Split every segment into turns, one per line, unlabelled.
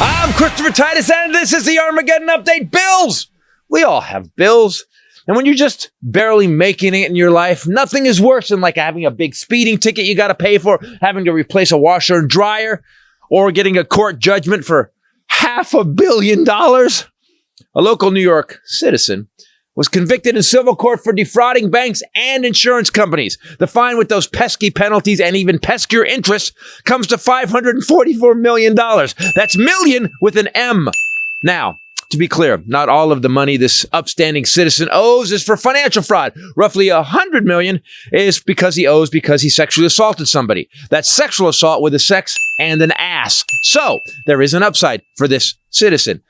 I'm Christopher Titus, and this is the Armageddon Update. Bills! We all have bills. And when you're just barely making it in your life, nothing is worse than like having a big speeding ticket you got to pay for, having to replace a washer and dryer, or getting a court judgment for $500 million. A local New York citizen was convicted in civil court for defrauding banks and insurance companies. The fine with those pesky penalties and even peskier interest comes to $544 million. That's million with an M. Now, to be clear, not all of the money this upstanding citizen owes is for financial fraud. Roughly $100 million is because he sexually assaulted somebody. That's sexual assault with a sex and an ass. So there is an upside for this citizen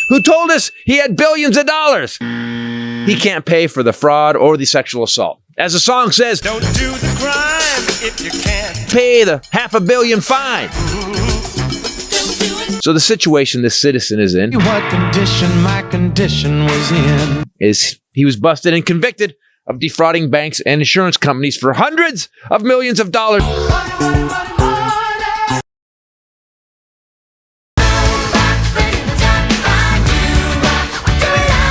who told us he had billions of dollars. He can't pay for the fraud or the sexual assault. As the song says, don't do the crime if you can't pay the $500 million fine. So the situation this citizen is in,
what condition my condition was in,
is he was busted and convicted of defrauding banks and insurance companies for hundreds of millions of dollars.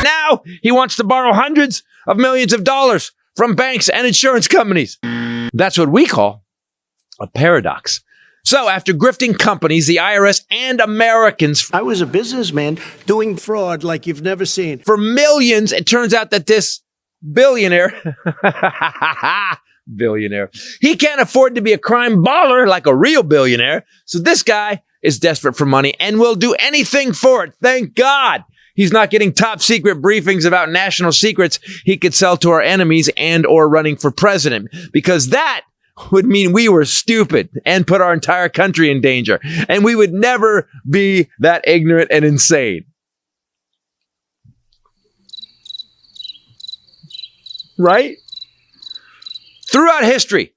Now he wants to borrow hundreds of millions of dollars from banks and insurance companies. That's what we call a paradox. So after grifting companies, the IRS, and Americans,
I was a businessman doing fraud like you've never seen.
For millions, it turns out that this billionaire, he can't afford to be a crime baller like a real billionaire. So this guy is desperate for money and will do anything for it. Thank God he's not getting top secret briefings about national secrets he could sell to our enemies and or running for president, because that would mean we were stupid and put our entire country in danger. And we would never be that ignorant and insane. Right? Throughout history,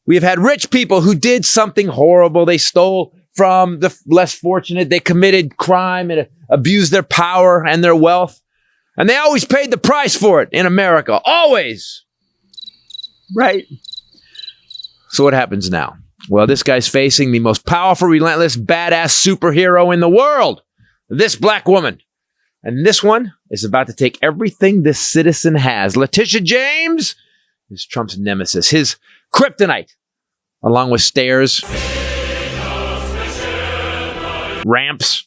we have had rich people who did something horrible. They stole from the less fortunate. They committed crime and abused their power and their wealth. And they always paid the price for it in America. Always. Right? So what happens now? Well, this guy's facing the most powerful, relentless, badass superhero in the world. This black woman. And this one is about to take everything this citizen has. Letitia James is Trump's nemesis, his kryptonite, along with stairs, ramps,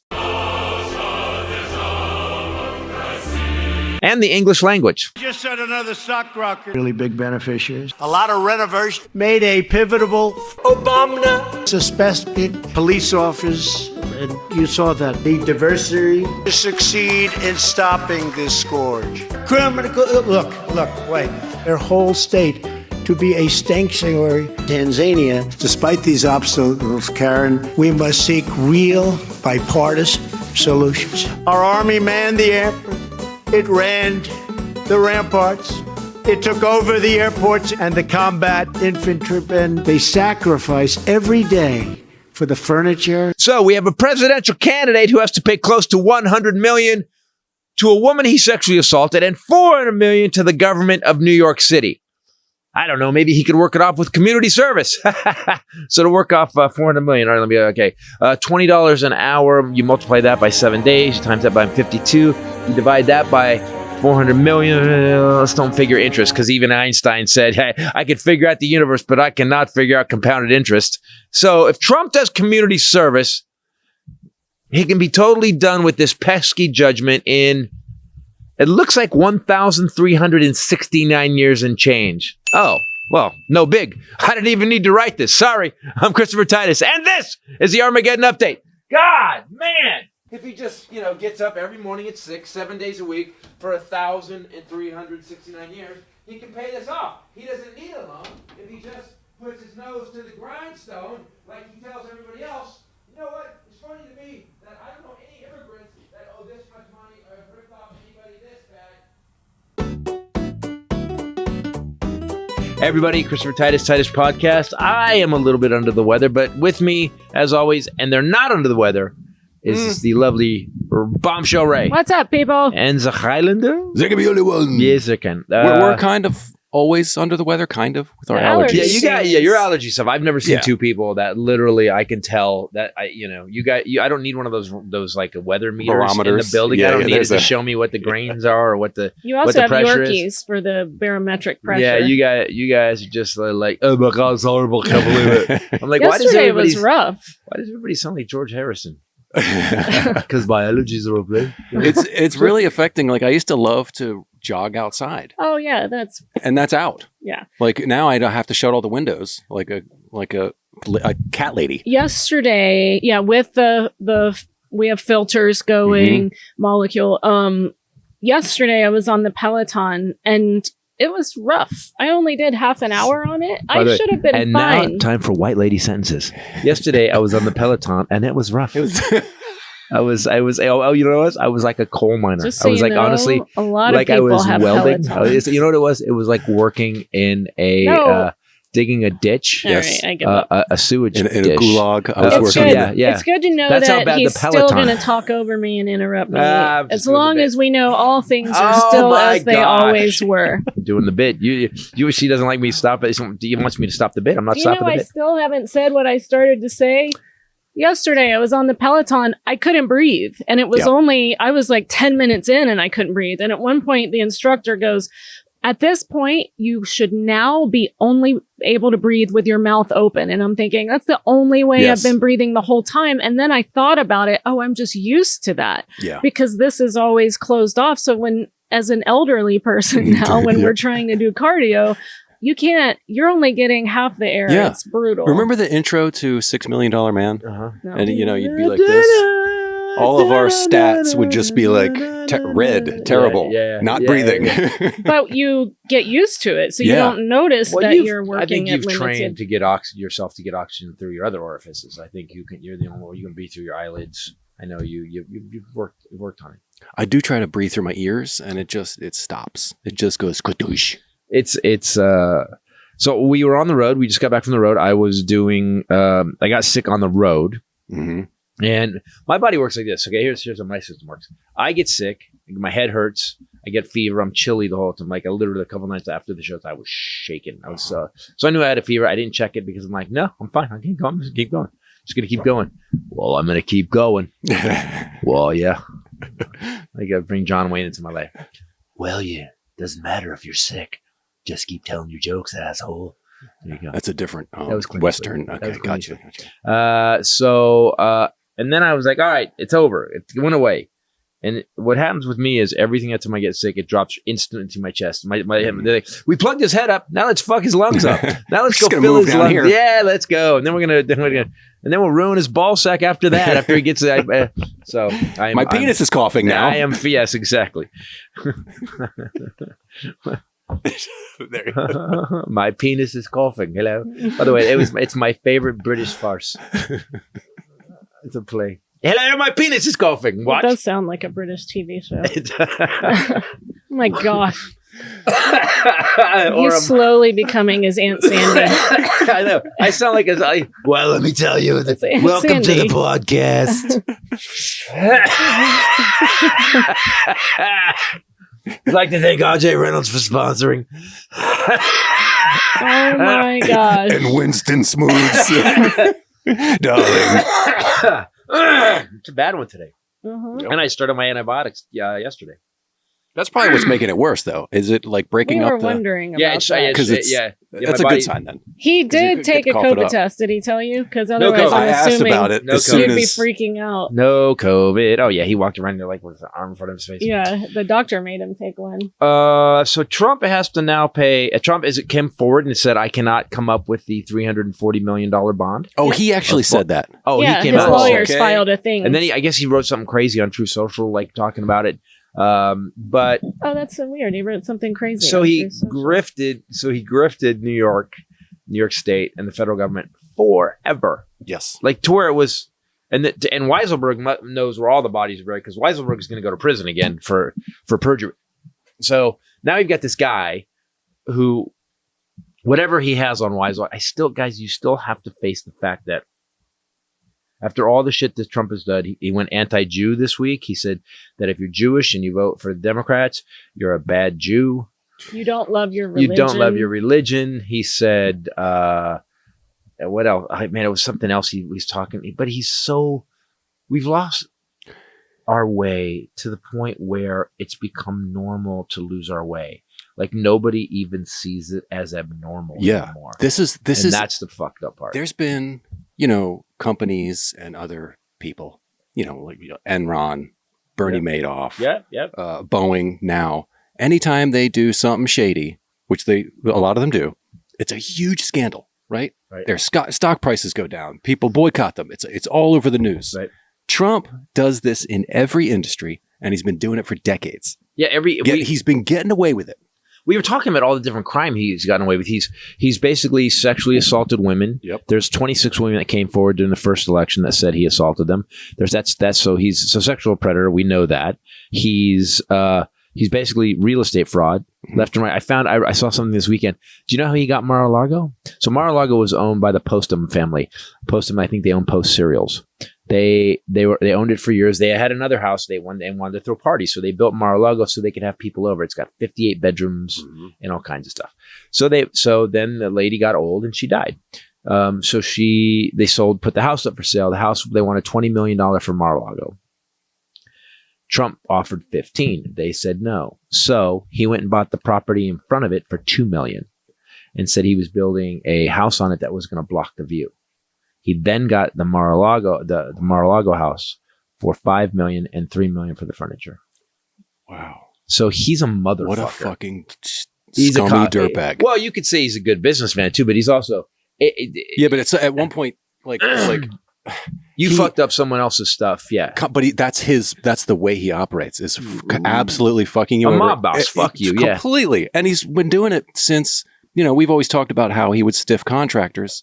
and the English language.
Just said another stock rocket. Really big beneficiaries. A lot of renovation. Made a pivotal Obama suspected police officers, and you saw that. The diversity to succeed in stopping this scourge. Criminal, look, wait. Their whole state to be a sanctuary. Tanzania, despite these obstacles, Karen, we must seek real bipartisan solutions. Our army manned the airport. It ran the ramparts. It took over the airports and the combat infantrymen. They sacrifice every day for the furniture.
So we have a presidential candidate who has to pay close to $100 million to a woman he sexually assaulted and $400 million to the government of New York City. I don't know. Maybe he could work it off with community service. So to work off $400 million, all right, let me, okay. $20 an hour, you multiply that by 7 days, you times that by 52, you divide that by 400 million. Let's don't figure interest, because even Einstein said, hey, I could figure out the universe, but I cannot figure out compounded interest. So if Trump does community service, he can be totally done with this pesky judgment in, it looks like 1,369 years and change. Oh, well, no big. I didn't even need to write this. Sorry. I'm Christopher Titus, and this is the Armageddon Update. God, man. If he just, gets up every morning at 6, 7 days a week for 1,369 years, he can pay this off. He doesn't need a loan if he just puts his nose to the grindstone like he tells everybody else. You know what? It's funny to me that I don't know any immigrants that owe this much money or have ripped off anybody this bad. Hey everybody, Christopher Titus Podcast. I am a little bit under the weather, but with me, as always, and they're not under the weather, is the lovely Bombshell Ray.
What's up, people?
And the Highlander?
There can be only one.
Yes, there can.
We're kind of
always under the weather, kind of, with our
Allergies.
allergies.
Your allergy stuff. I've never seen
Yeah.
two people that literally I can tell that I don't need one of those like weather meters in the
Barometers.
building.
Yeah,
I don't
yeah,
need it
there's
to
a-
show me what the grains are or what the
You
what
also
the
have
pressure is.
Yorkies for the barometric pressure.
Yeah, you guys are just like, oh my god, it's horrible. Can't believe it. I'm like,
Yesterday was rough.
why does everybody sound like George Harrison? Because my allergies are okay.
It's really affecting. Like I used to love to jog outside,
Oh yeah,
and that's out.
yeah.
Like now I don't have to shut all the windows like a cat lady.
Yesterday, yeah, with the we have filters going, molecule. Yesterday I was on the Peloton and it was rough. I only did half an hour on it.
By the
I
way,
should have been
and
fine.
now time for white lady sentences. Yesterday I was on the Peloton and it was rough.
It was
I was you know what? I was like a coal miner.
Just so
I was
you
like
know,
honestly
a lot
like
of
I
people
was
have
welding.
Peloton.
You know what it was? It was like working in a
No.
digging a ditch.
All
Yes.
right, I give up.
A sewage
in a
dish.
gulag. I was
It's
working.
good.
Yeah, yeah.
It's good to know
That's how
that
bad
he's
the
still
Peloton-
going to talk over me and interrupt me.
I'm just
As
doing the
long
bit.
as we know all things are
Oh
still
my
as they
gosh.
always were.
Doing the bit. She doesn't like me to stop it. He wants me to stop the bit. I'm not
Do you know
stopping the
I
bit.
still haven't said what I started to say? Yesterday I was on the Peloton. I couldn't breathe. And it was I was like 10 minutes in and I couldn't breathe. And at one point the instructor goes, at this point, you should now be only able to breathe with your mouth open. And I'm thinking, that's the only way
Yes.
I've been breathing the whole time. And then I thought about it. Oh, I'm just used to that
Yeah.
because this is always closed off. So as an elderly person now, when we're trying to do cardio, you're only getting half the air.
Yeah.
It's brutal.
Remember the intro to $6 Million Man?
Uh-huh.
No.
And you'd be like this. All of our stats would just be like red, terrible, not breathing.
But you get used to it, so you
Yeah.
don't notice that you're working
I think
at
you've
limited.
trained to get yourself to get oxygen through your other orifices. I think you're the only one you can breathe through your eyelids. I know you've worked on it.
I do try to breathe through my ears, and it stops. It just goes skadoosh.
So we were on the road. We just got back from the road. I was doing. I got sick on the road.
Mm-hmm.
And my body works like this. Okay, here's how my system works. I get sick. My head hurts. I get fever. I'm chilly the whole time. Like literally a couple nights after the shows, I was shaking. I was so I knew I had a fever. I didn't check it because I'm like, no, I'm fine. I can go. I'm just keep going. Just gonna keep going. Well, I'm gonna keep going. Well, yeah. I gotta bring John Wayne into my life. Well, yeah. Doesn't matter if you're sick. Just keep telling your jokes, asshole. There you go.
That's a different
That was Clint
Western.
Eastwood. That
Okay,
was Clint
gotcha.
And then I was like, all right, it's over. It went away. And what happens with me is everything every time I get sick, it drops instantly into my chest. They're like, we plugged his head up. Now let's fuck his lungs up. Now let's
Just
go
gonna
fill
move
his
down
lungs.
here.
Yeah, let's go. And then and then we'll ruin his ball sack after that. After he gets it.
My penis is coughing now.
I am. Yes, exactly.
There you go.
My penis is coughing. Hello. By the way, it's my favorite British farce. It's a play. Hello, my penis is coughing.
It
What?
does sound like a British TV show. Oh my gosh. He's slowly becoming his Aunt Sandy.
I know. I sound like well, let me tell you.
It's Aunt
Welcome to
Sandy.
the podcast. I'd like to thank RJ Reynolds for sponsoring.
Oh my gosh.
And Winston Smooths. Darling.
It's a bad one today.
Uh-huh.
And I started my antibiotics yesterday.
That's probably what's making it worse, though. Is it like breaking
We were
up the...
wondering about
Yeah,
that.
Because that's a good sign, then.
He
you
did
could
take a
cough it
COVID
up.
test. Did he tell you? Because
No
otherwise,
COVID.
I
I'm
asked
assuming
about it
No
as soon
you'd be
as...
freaking out.
No COVID. Oh yeah, he walked around there like with his arm in front of his face.
Yeah, the doctor made him take one.
So Trump has to now pay. Trump came forward and said, "I cannot come up with the $340 million bond."
Oh, he actually said that.
Oh,
yeah,
he came
his
out.
lawyers
okay.
filed a thing.
And then I guess he wrote something crazy on True Social, like talking about it. But
oh, that's so weird. He wrote something crazy.
so
on
he
True Social.
grifted New York State and the federal government forever,
Yes.
like to where it was. And Weiselberg knows where all the bodies are buried because Weiselberg is going to go to prison again for perjury. So now you've got this guy who, whatever he has on Weisel, you still have to face the fact that after all the shit that Trump has done, he went anti-Jew this week. He said that if you're Jewish and you vote for the Democrats, you're a bad Jew.
You don't love your religion.
You don't love your religion. He said, what else? Man, it was something else he was talking, but we've lost our way to the point where it's become normal to lose our way. Like nobody even sees it as abnormal anymore. That's the fucked up part.
There's been, companies and other people, like Enron, Bernie Madoff, Boeing now. Anytime they do something shady, which a lot of them do, it's a huge scandal, right? Their stock prices go down. People boycott them. It's all over the news. Right. Trump does this in every industry, and he's been doing it for decades.
Yeah,
he's been getting away with it.
We were talking about all the different crime he's gotten away with. He's basically sexually assaulted women. Yep. There's 26 women that came forward during the first election that said he assaulted them. So he's a sexual predator. We know that. He's basically real estate fraud, left and right. I saw something this weekend. Do you know how he got Mar-a-Lago? So Mar-a-Lago was owned by the Postum family. Postum, I think they own Post cereals. They owned it for years. They had another house they wanted to throw parties, so they built Mar-a-Lago so they could have people over. It's got 58 bedrooms and all kinds of stuff. So then the lady got old and she died. So they put the house up for sale. The house, they wanted $20 million for Mar-a-Lago. Trump offered 15. They said no. So he went and bought the property in front of it for $2 million and said he was building a house on it that was going to block the view. He then got the Mar-a-Lago house for $5 million and $3 million for the furniture.
Wow.
So he's a motherfucker.
What a fucking scummy dirtbag.
Well, you could say he's a good businessman too, but he's also
but it's at one point like
you fucked up someone else's stuff, yeah.
But that's the way he operates. Is absolutely fucking you
a
over.
Mob boss. Fuck you, yeah.
Completely. And he's been doing it since. We've always talked about how he would stiff contractors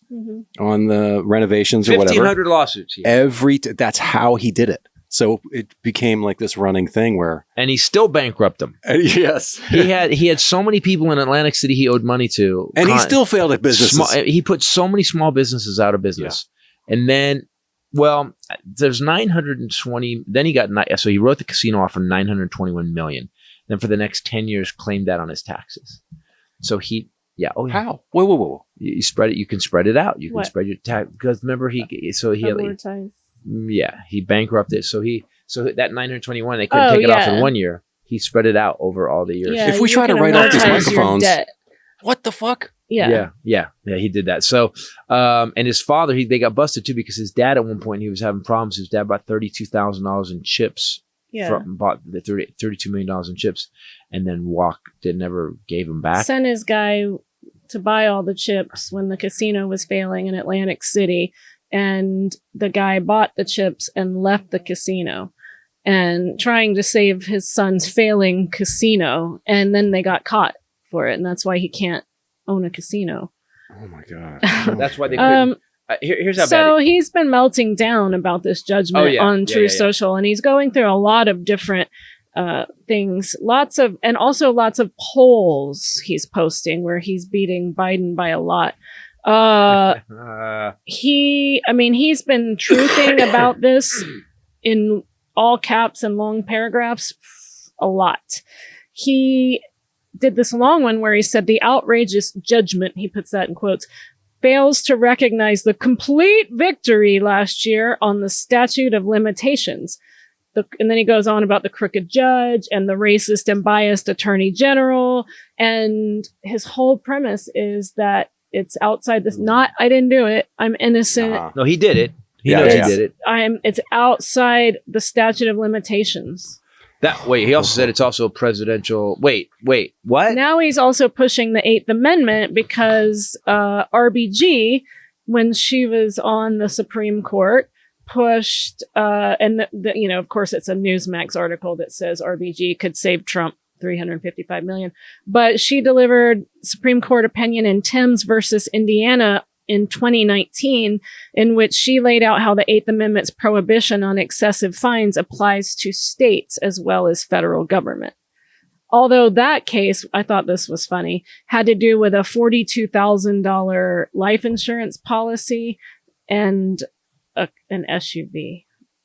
on the renovations or whatever.
1,500 lawsuits. Yeah.
That's how he did it. So it became like this running thing where...
And he still bankrupt them.
Yes.
He had so many people in Atlantic City he owed money to.
And he still failed at businesses.
He put so many small businesses out of business. Yeah. And then, there's 920... Then he got... So he wrote the casino off for $921 million. Then for the next 10 years, claimed that on his taxes. So he... Yeah. Oh, yeah.
How? Whoa.
You spread it. You can spread it out. You can spread your tax because remember he bankrupted. So that 921 they couldn't take it off in 1 year. He spread it out over all the years.
Yeah,
if we try to write off these microphones, what the fuck?
Yeah. He did that. So, and his father, they got busted too because his dad at one point he was having problems. His dad bought $32,000 in chips. Bought the $32 million in chips, and then never gave him back.
Sent his guy to buy all the chips when the casino was failing in Atlantic City, and the guy bought the chips and left the casino and trying to save his son's failing casino, and then they got caught for it, and that's why he can't own a casino.
Oh my god.
That's why they couldn't. Here's how
so he's been melting down about this judgment on True Social, and he's going through a lot of different things, lots of polls he's posting where he's beating Biden by a lot. He's been truthing about this in all caps and long paragraphs a lot. He did this long one where he said the outrageous judgment, he puts that in quotes, fails to recognize the complete victory last year on the statute of limitations. And then he goes on about the crooked judge and the racist and biased attorney general. And his whole premise is that it's outside this, I didn't do it. I'm innocent.
No, he did it. He knows he did it.
It's outside the statute of limitations.
He also said it's also presidential. Wait, what?
Now he's also pushing the 8th Amendment because RBG, when she was on the Supreme Court, pushed, of course, it's a Newsmax article that says RBG could save Trump $355 million. But she delivered Supreme Court opinion in Timms versus Indiana in 2019, in which she laid out how the 8th Amendment's prohibition on excessive fines applies to states as well as federal government. Although that case, I thought this was funny, had to do with a $42,000 life insurance policy and an SUV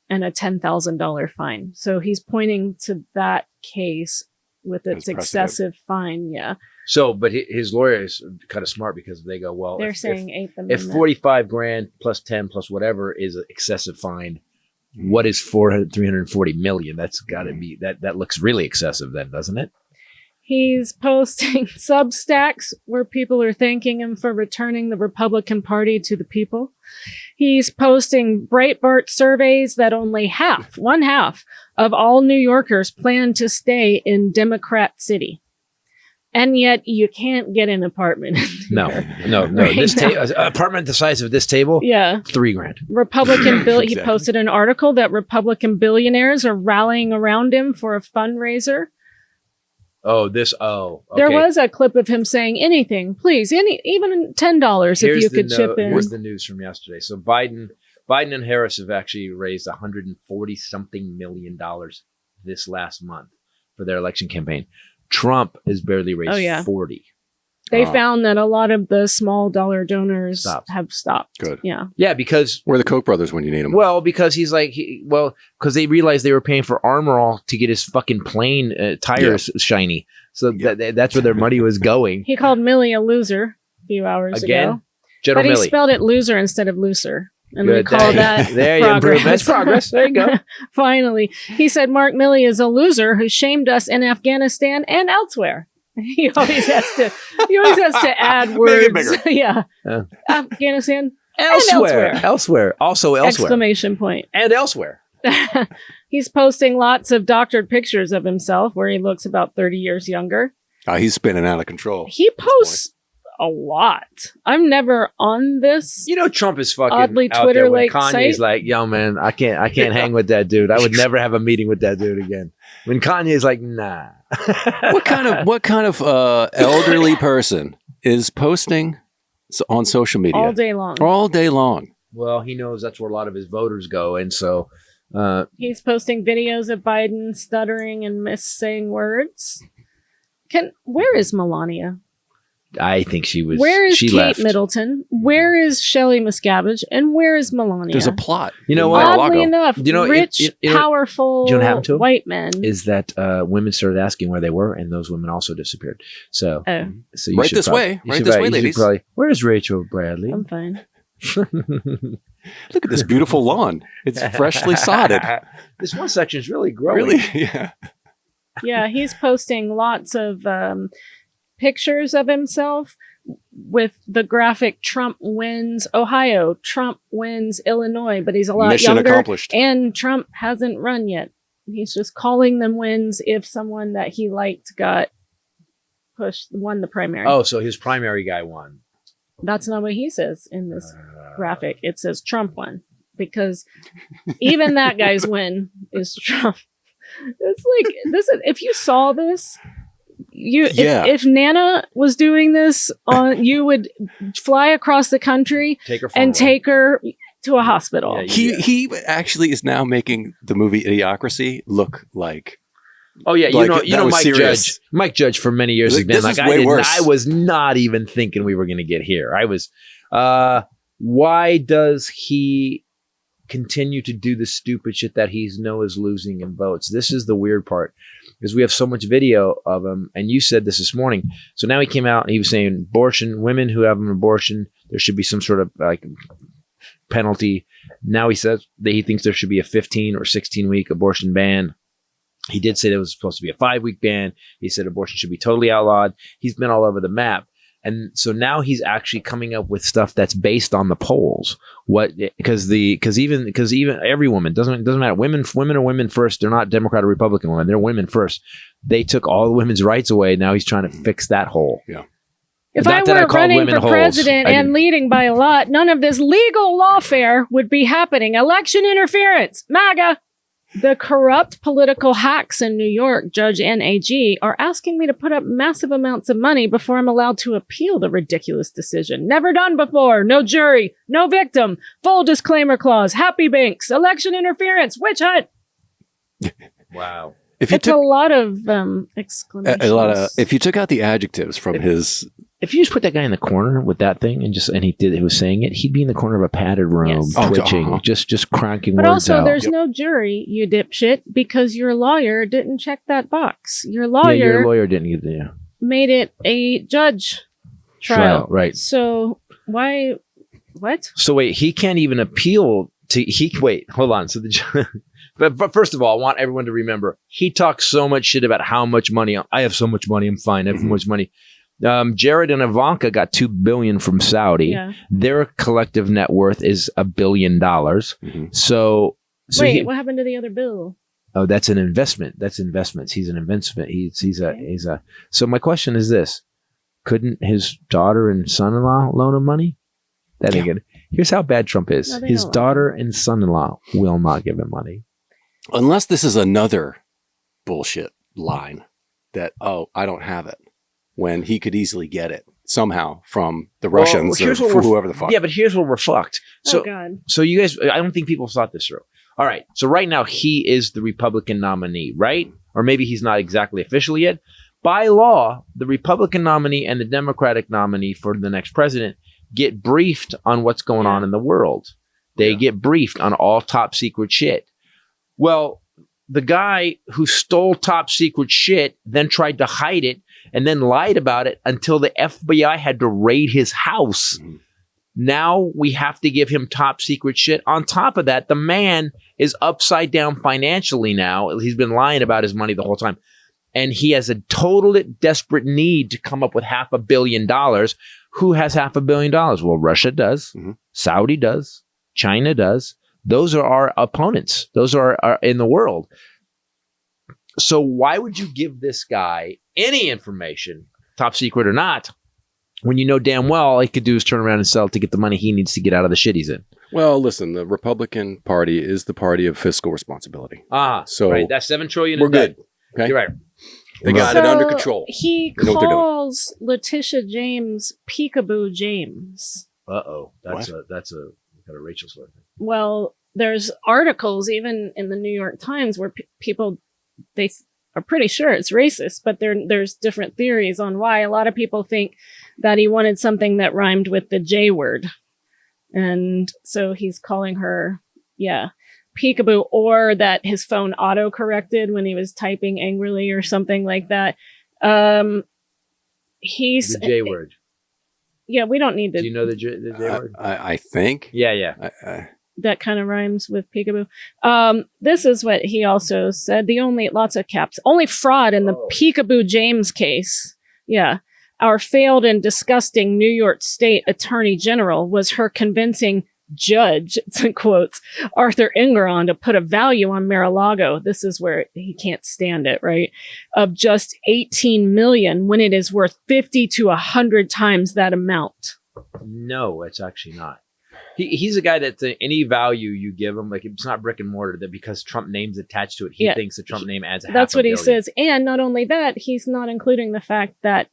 and a $10,000 fine. So he's pointing to that case with its
It's
excessive fine. Yeah.
So, but his lawyer is kind of smart because they go, well,
They're saying Eighth
if
Amendment.
45 grand plus 10 plus whatever is an excessive fine, what is 340 million? That's got to be, that looks really excessive then, doesn't it?
He's posting Substacks where people are thanking him for returning the Republican Party to the people. He's posting Breitbart surveys that only one half of all New Yorkers plan to stay in Democrat City. And yet you can't get an apartment.
No.
Right
This
now.
apartment the size of this table,
Yeah.
$3 grand.
Republican bill. He
Exactly.
posted an article that Republican billionaires are rallying around him for a fundraiser.
Okay.
There was a clip of him saying anything, please, even $10 if you could chip in.
Here's the news from yesterday. So Biden and Harris have actually raised $140-something million this last month for their election campaign. Trump has barely raised 40.
They found that a lot of the small dollar donors have stopped.
Good.
Yeah.
Yeah, because
We're the Koch brothers when you need them.
well, because he's like, because they realized they were paying for armor all to get his fucking plane tires shiny. So that's where their money was going.
He called Milley a loser a few hours
Again,
ago.
General
But he
Milley.
spelled it loser instead of looser. And
Good.
we call that
there you
progress.
improve. That's progress. There you go.
Finally, he said Mark Milley is a loser who shamed us in Afghanistan and elsewhere. He always has to add words.
bigger.
Yeah.
Yeah.
Afghanistan
Elsewhere.
and
Also elsewhere.
Exclamation point.
And elsewhere.
He's posting lots of doctored pictures of himself where he looks about 30 years younger.
He's spinning out of control.
He posts a lot. I'm never on this.
You know, Trump is fucking
Oddly
out there when
Twitter-like
Kanye's
site.
like, yo, man, I can't hang with that dude. I would never have a meeting with that dude again. When Kanye's like, nah.
What kind of elderly person is posting on social media
All day long.
All day long.
Well, he knows that's where a lot of his voters go. And so
He's posting videos of Biden stuttering and missaying words. Where is Melania?
I think she was.
Where is
she
Kate
left.
Middleton? Where is Shelley Miscavige? And where is Melania?
There's a plot.
You know what?
Oddly enough,
You know,
rich, powerful
do you know what happened to 'em?
white men.
Is that women started asking where they were, and those women also disappeared. So,
Oh,
so you
Right
should
this
probably-
way.
you
Right
should
this
probably-
way,
you should
ladies.
probably- Where's Rachel Bradley?
I'm fine.
Look at this beautiful lawn. It's freshly sodded.
This one section is really growing.
Really? Yeah.
Yeah, he's posting lots of pictures of himself with the graphic Trump wins Ohio, Trump wins Illinois, but he's a lot
Mission
younger.
accomplished.
And Trump hasn't run yet. He's just calling them wins if someone that he liked won the primary.
Oh, so his primary guy won.
That's not what he says in this graphic. It says Trump won because even that guy's win is Trump. It's like this. If you saw this, if Nana was doing this, you would fly across the country
Take her
and
away.
take her to a hospital.
Yeah,
He actually is now making the movie Idiocracy look like.
Oh yeah,
Like,
you
that
know
was
Mike
serious.
Judge. Mike Judge for many years has
Like,
been
this
like,
is
I
way
didn't-
worse.
I was not even thinking we were going to get here. I was. Why does he continue to do the stupid shit that he knows is losing in votes? This is the weird part, because we have so much video of him, and you said this morning. So now he came out and he was saying abortion, women who have an abortion, there should be some sort of like penalty. Now he says that he thinks there should be a 15 or 16 week abortion ban. He did say there was supposed to be a 5-week ban. He said abortion should be totally outlawed. He's been all over the map. And so now he's actually coming up with stuff that's based on the polls. Because even every woman doesn't matter. Women are women first. They're not Democrat or Republican women. They're women first. They took all the women's rights away. Now he's trying to fix that hole.
Yeah.
If
Not
I
that I
weren't
called
running
women
for
holes.
president
I
and
didn't.
leading by a lot, none of this legal lawfare would be happening. Election interference, MAGA. The corrupt political hacks in New York, judge and AG, are asking me to put up massive amounts of money before I'm allowed to appeal the ridiculous decision. Never done before. No jury. No victim. Full disclaimer clause. Happy banks. Election interference. Witch hunt.
Wow.
It's a lot of exclamations.
If you took out the adjectives from his.
If you just put that guy in the corner with that thing and he was saying it, he'd be in the corner of a padded room, twitching, just cranking
but
words out.
But also, there's no jury, you dipshit, because your lawyer didn't check that box. Your lawyer
didn't either.
Made it a judge trial,
right?
So why? What?
So wait, he can't even appeal to. Wait, hold on. So but first of all, I want everyone to remember he talks so much shit about how much money I have. So much money, I'm fine. I have so much money. Jared and Ivanka got $2 billion from Saudi.
Yeah.
Their collective net worth is $1 billion. So
wait, what happened to the other bill?
Oh, that's an investment. That's investments. He's an investment. He's a. So my question is this: couldn't his daughter and son-in-law loan him money? That ain't good. Here's how bad Trump is: his daughter and son-in-law will not give him money,
unless this is another bullshit line that I don't have it. When he could easily get it somehow from the Russians or whoever the fuck.
Yeah, but here's where we're fucked. So,
God.
So you guys, I don't think people thought this through. All right. So right now he is the Republican nominee, right? Or maybe he's not exactly officially yet. By law, the Republican nominee and the Democratic nominee for the next president get briefed on what's going on in the world. They get briefed on all top secret shit. Well, the guy who stole top secret shit then tried to hide it and then lied about it until the FBI had to raid his house. Mm-hmm. Now we have to give him top secret shit. On top of that, the man is upside down financially now. He's been lying about his money the whole time. And he has a total desperate need to come up with $500 million. Who has $500 million? Well, Russia does. Mm-hmm. Saudi does. China does. Those are our opponents. Those are in the world. So why would you give this guy any information, top secret or not, when you know damn well all he could do is turn around and sell it to get the money he needs to get out of the shit he's in?
Well, listen, the Republican Party is the party of fiscal responsibility.
So right, that's $7 trillion.
We're good.
Okay, you're right.
They got it under control.
He calls Letitia James Peekaboo James.
That's a Rachel sort of thing.
Well, there's articles even in the New York Times where people they are pretty sure it's racist, but there's different theories on why. A lot of people think that he wanted something that rhymed with the J word, and so he's calling her peekaboo, or that his phone auto corrected when he was typing angrily or something like that. He's
the J word.
Yeah, we don't need to.
Do you know the J word?
I think.
Yeah.
That kind of rhymes with peekaboo. This is what he also said. Lots of caps. Only fraud in the Peekaboo James case. Yeah. Our failed and disgusting New York State Attorney General was her convincing judge, it's in quotes, Arthur Ingeron, to put a value on Mar-a-Lago. This is where he can't stand it, right? Of just $18 million when it is worth 50 to 100 times that amount.
No, it's actually not. He's a guy that any value you give him, like it's not brick and mortar, that because Trump name's attached to it, he thinks the Trump name adds
That's what
he
says. And not only that, he's not including the fact that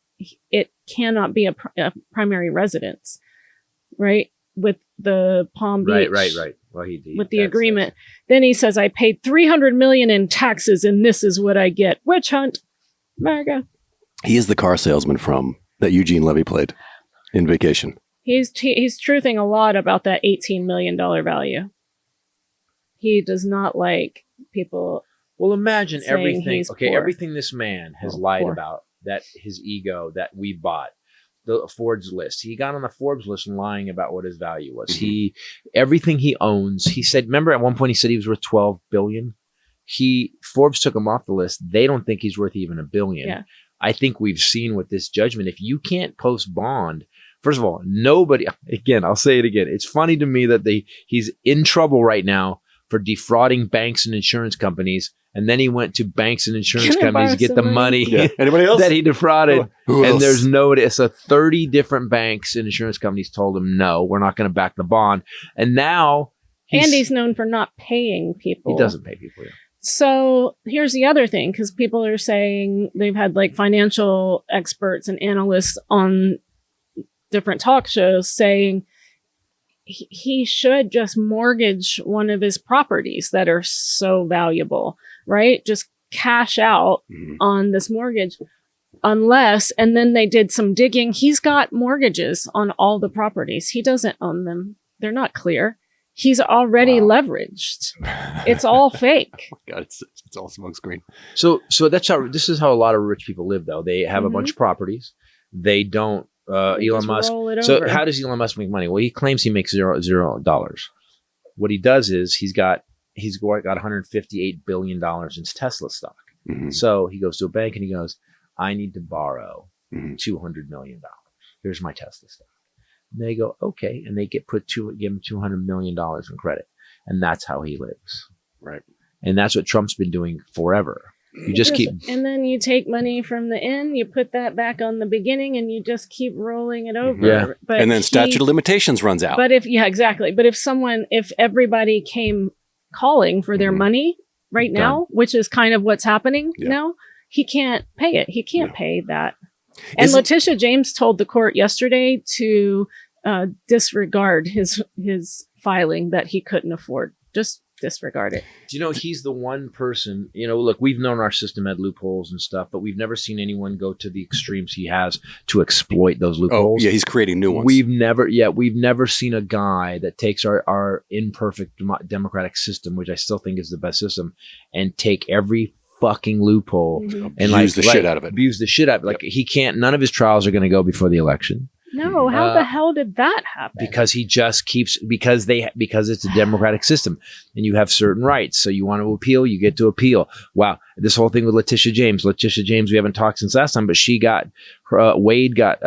it cannot be a primary residence, right? With the Palm Beach.
Right. Well,
with the agreement. Then he says, I paid $300 million in taxes and this is what I get. Witch hunt. America.
He is the car salesman that Eugene Levy played in Vacation.
He's truthing a lot about that $18 million value. He does not like people.
Well, imagine everything. Okay, everything this man has lied about, that his ego, that we bought. The Forbes list. He got on the Forbes list lying about what his value was. Mm-hmm. Everything he owns. He said, remember at one point he said he was worth $12 billion. Forbes took him off the list. They don't think he's worth even $1 billion.
Yeah.
I think we've seen with this judgment, if you can't post bond, first of all, nobody, again, I'll say it again. It's funny to me that he's in trouble right now for defrauding banks and insurance companies. And then he went to banks and insurance companies to get the money
Anybody else?
that he defrauded.
Who
and
else?
there's nobody. So 30 different banks and insurance companies told him, no, we're not going to back the bond. And now
he's known for not paying people.
He doesn't pay people. Yeah.
So here's the other thing, because people are saying they've had like financial experts and analysts on different talk shows saying he should just mortgage one of his properties that are so valuable, right? Just cash out on this mortgage unless, and then they did some digging. He's got mortgages on all the properties. He doesn't own them. They're not clear. He's already leveraged. It's all fake.
Oh my God, it's all smokescreen.
So this is how a lot of rich people live, though. They have a bunch of properties. They don't. Elon Musk. So how does Elon Musk make money? Well, he claims he makes $0. What he does is he's got $158 billion in Tesla stock. So he goes to a bank and he goes, I need to borrow $200 million. Here's my Tesla stock. And they go, okay, and they give him $200 million in credit, and that's how he lives,
right? And
that's what Trump's been doing forever. You just keep,
and then you take money from the end, you put that back on the beginning, and you just keep rolling it over.
Yeah,
but
and then statute of limitations runs out.
But exactly. But if everybody came calling for their money right now, which is kind of what's happening now, he can't pay it. He can't pay that. And Letitia James told the court yesterday to disregard his filing that he couldn't afford. Just disregard it.
Do you know, he's the one person, look, we've known our system had loopholes and stuff, but we've never seen anyone go to the extremes he has to exploit those loopholes.
Oh, yeah, he's creating new ones.
We've never seen a guy that takes our imperfect democratic system, which I still think is the best system, and take every fucking loophole and
abuse the shit out of it.
Abuse the shit out of it. Like he can't, none of his trials are going to go before the election.
No, how the hell did that happen?
Because he just keeps, because it's a democratic system and you have certain rights. So you want to appeal, you get to appeal. Wow. This whole thing with Letitia James, we haven't talked since last time, but she got, Wade got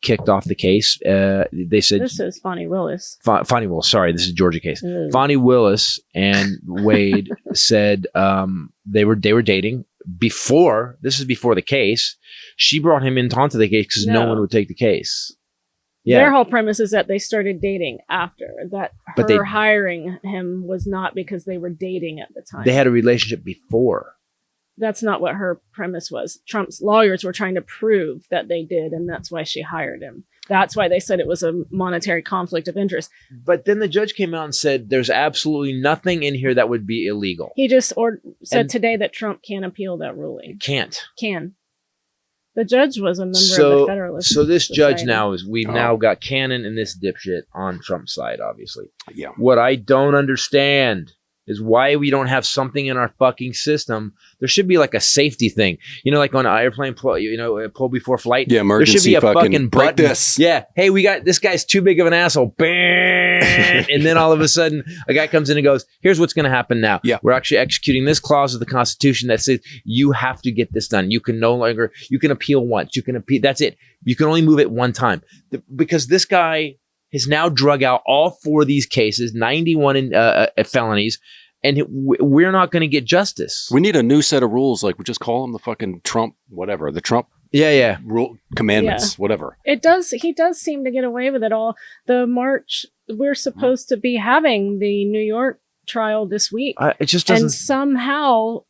kicked off the case. They said,
this is Fonnie Willis.
Fonnie Willis. Sorry, this is a Georgia case. Fonnie Willis and Wade said, they were dating before the case. She brought him onto the case because no one would take the case. Yeah.
Their whole premise is that they started dating after that. Her hiring him was not because they were dating at the time.
They had a relationship before.
That's not what her premise was. Trump's lawyers were trying to prove that they did, and that's why she hired him. That's why they said it was a monetary conflict of interest.
But then the judge came out and said there's absolutely nothing in here that would be illegal.
He just said today that Trump can't appeal that ruling. Can. The judge was a member of the Federalist
So this
Society.
judge now we've now got Cannon and this dipshit on Trump's side, obviously.
Yeah.
What I don't understand is why we don't have something in our fucking system. There should be like a safety thing. Like on an airplane, pull before flight.
Yeah, emergency.
There should be a fucking button.
Break this.
Yeah. Hey, we got, this guy's too big of an asshole. And then all of a sudden, a guy comes in and goes, here's what's going to happen now.
Yeah.
We're actually executing this clause of the Constitution that says you have to get this done. You can appeal once. You can appeal. That's it. You can only move it one time. Because this guy has now drug out all 4 of these cases, 91 felonies, and we're not going to get justice.
We need a new set of rules. Like we just call them the fucking Trump, whatever, the Trump rule commandments, whatever.
It does. He does seem to get away with it all. The March, we're supposed to be having the New York trial this week.
It just doesn't.
And somehow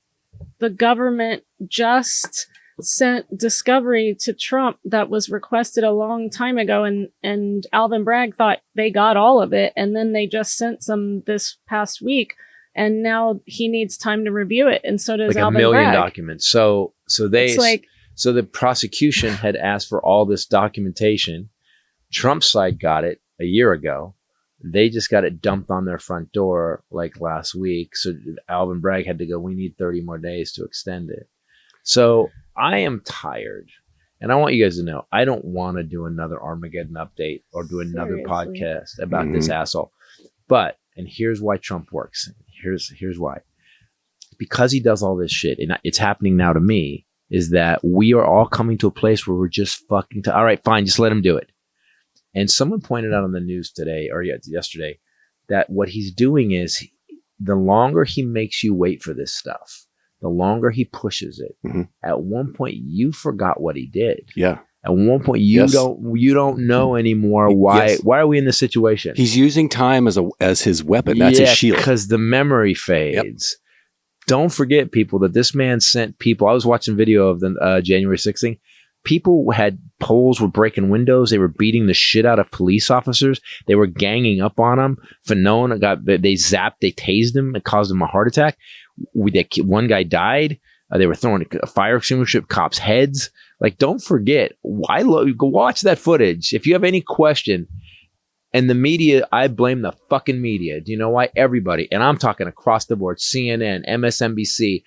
the government just sent discovery to Trump that was requested a long time ago, and Alvin Bragg thought they got all of it, and then they just sent some this past week, and now he needs time to review it, and so does
like
Alvin
1 million
Bragg.
documents. So the prosecution had asked for all this documentation. Trump's side got it a year ago. They just got it dumped on their front door like last week. So Alvin Bragg had to go, we need 30 more days to extend it. So I am tired. And I want you guys to know, I don't want to do another Armageddon update or do another podcast about this asshole. But, and here's why Trump works. Here's why. Because he does all this shit, and it's happening now to me, is that we are all coming to a place where we're just fucking, all right, fine, just let him do it. And someone pointed out on the news today, or yesterday, that what he's doing is the longer he makes you wait for this stuff, the longer he pushes it. At one point, you forgot what he did.
Yeah.
At one point, you don't know anymore why are we in this situation?
He's using time as his weapon. That's his shield.
Because the memory fades. Yep. Don't forget, people, that this man sent people. I was watching video of the January 6th thing. people had poles were breaking windows. They were beating the shit out of police officers. They were ganging up on them. Fanone they zapped, they tased him. It caused him a heart attack. One guy died. They were throwing a fire extinguisher at cops' heads. Like, don't forget. Go watch that footage. If you have any question, and the media, I blame the fucking media. Do you know why? Everybody, and I'm talking across the board, CNN, MSNBC,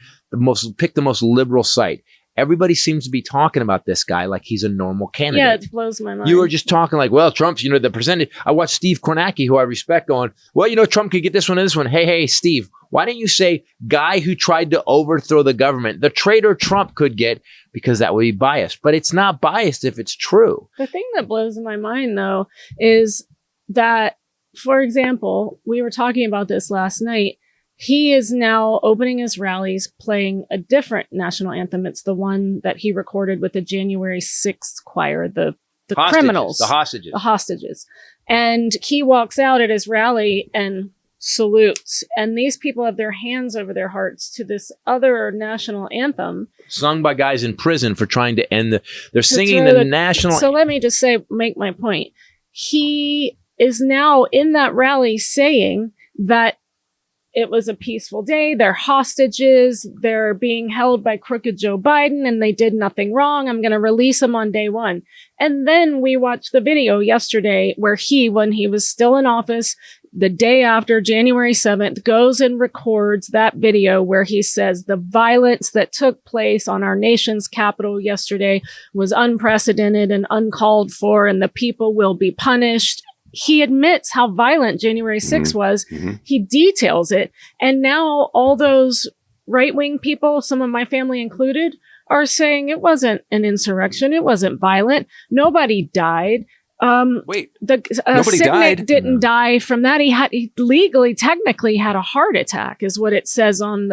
pick the most liberal site. Everybody seems to be talking about this guy like he's a normal candidate.
Yeah, it blows my mind.
You were just talking like, well, Trump's, the percentage. I watched Steve Kornacki, who I respect, going, well, Trump could get this one and this one. Hey, Steve, why didn't you say guy who tried to overthrow the government? The traitor Trump could get, because that would be biased. But it's not biased if it's true.
The thing that blows my mind, though, is that, for example, we were talking about this last night. He is now opening his rallies playing a different national anthem. It's the one that he recorded with the January 6th choir, the
hostages,
criminals.
The hostages.
And he walks out at his rally and salutes. And these people have their hands over their hearts to this other national anthem.
Sung by guys in prison for trying to end they're singing the national.
So let me just make my point. He is now in that rally saying that it was a peaceful day. They're hostages. They're being held by crooked Joe Biden and they did nothing wrong. I'm going to release them on day one. And then we watched the video yesterday where when he was still in office, the day after January 7th, goes and records that video where he says the violence that took place on our nation's capital yesterday was unprecedented and uncalled for, and the people will be punished. He admits how violent January 6th was. Mm-hmm. He details it. And now all those right-wing people, some of my family included, are saying it wasn't an insurrection. It wasn't violent. Nobody died.
Nobody died.
Didn't die from that. He legally, technically had a heart attack is what it says on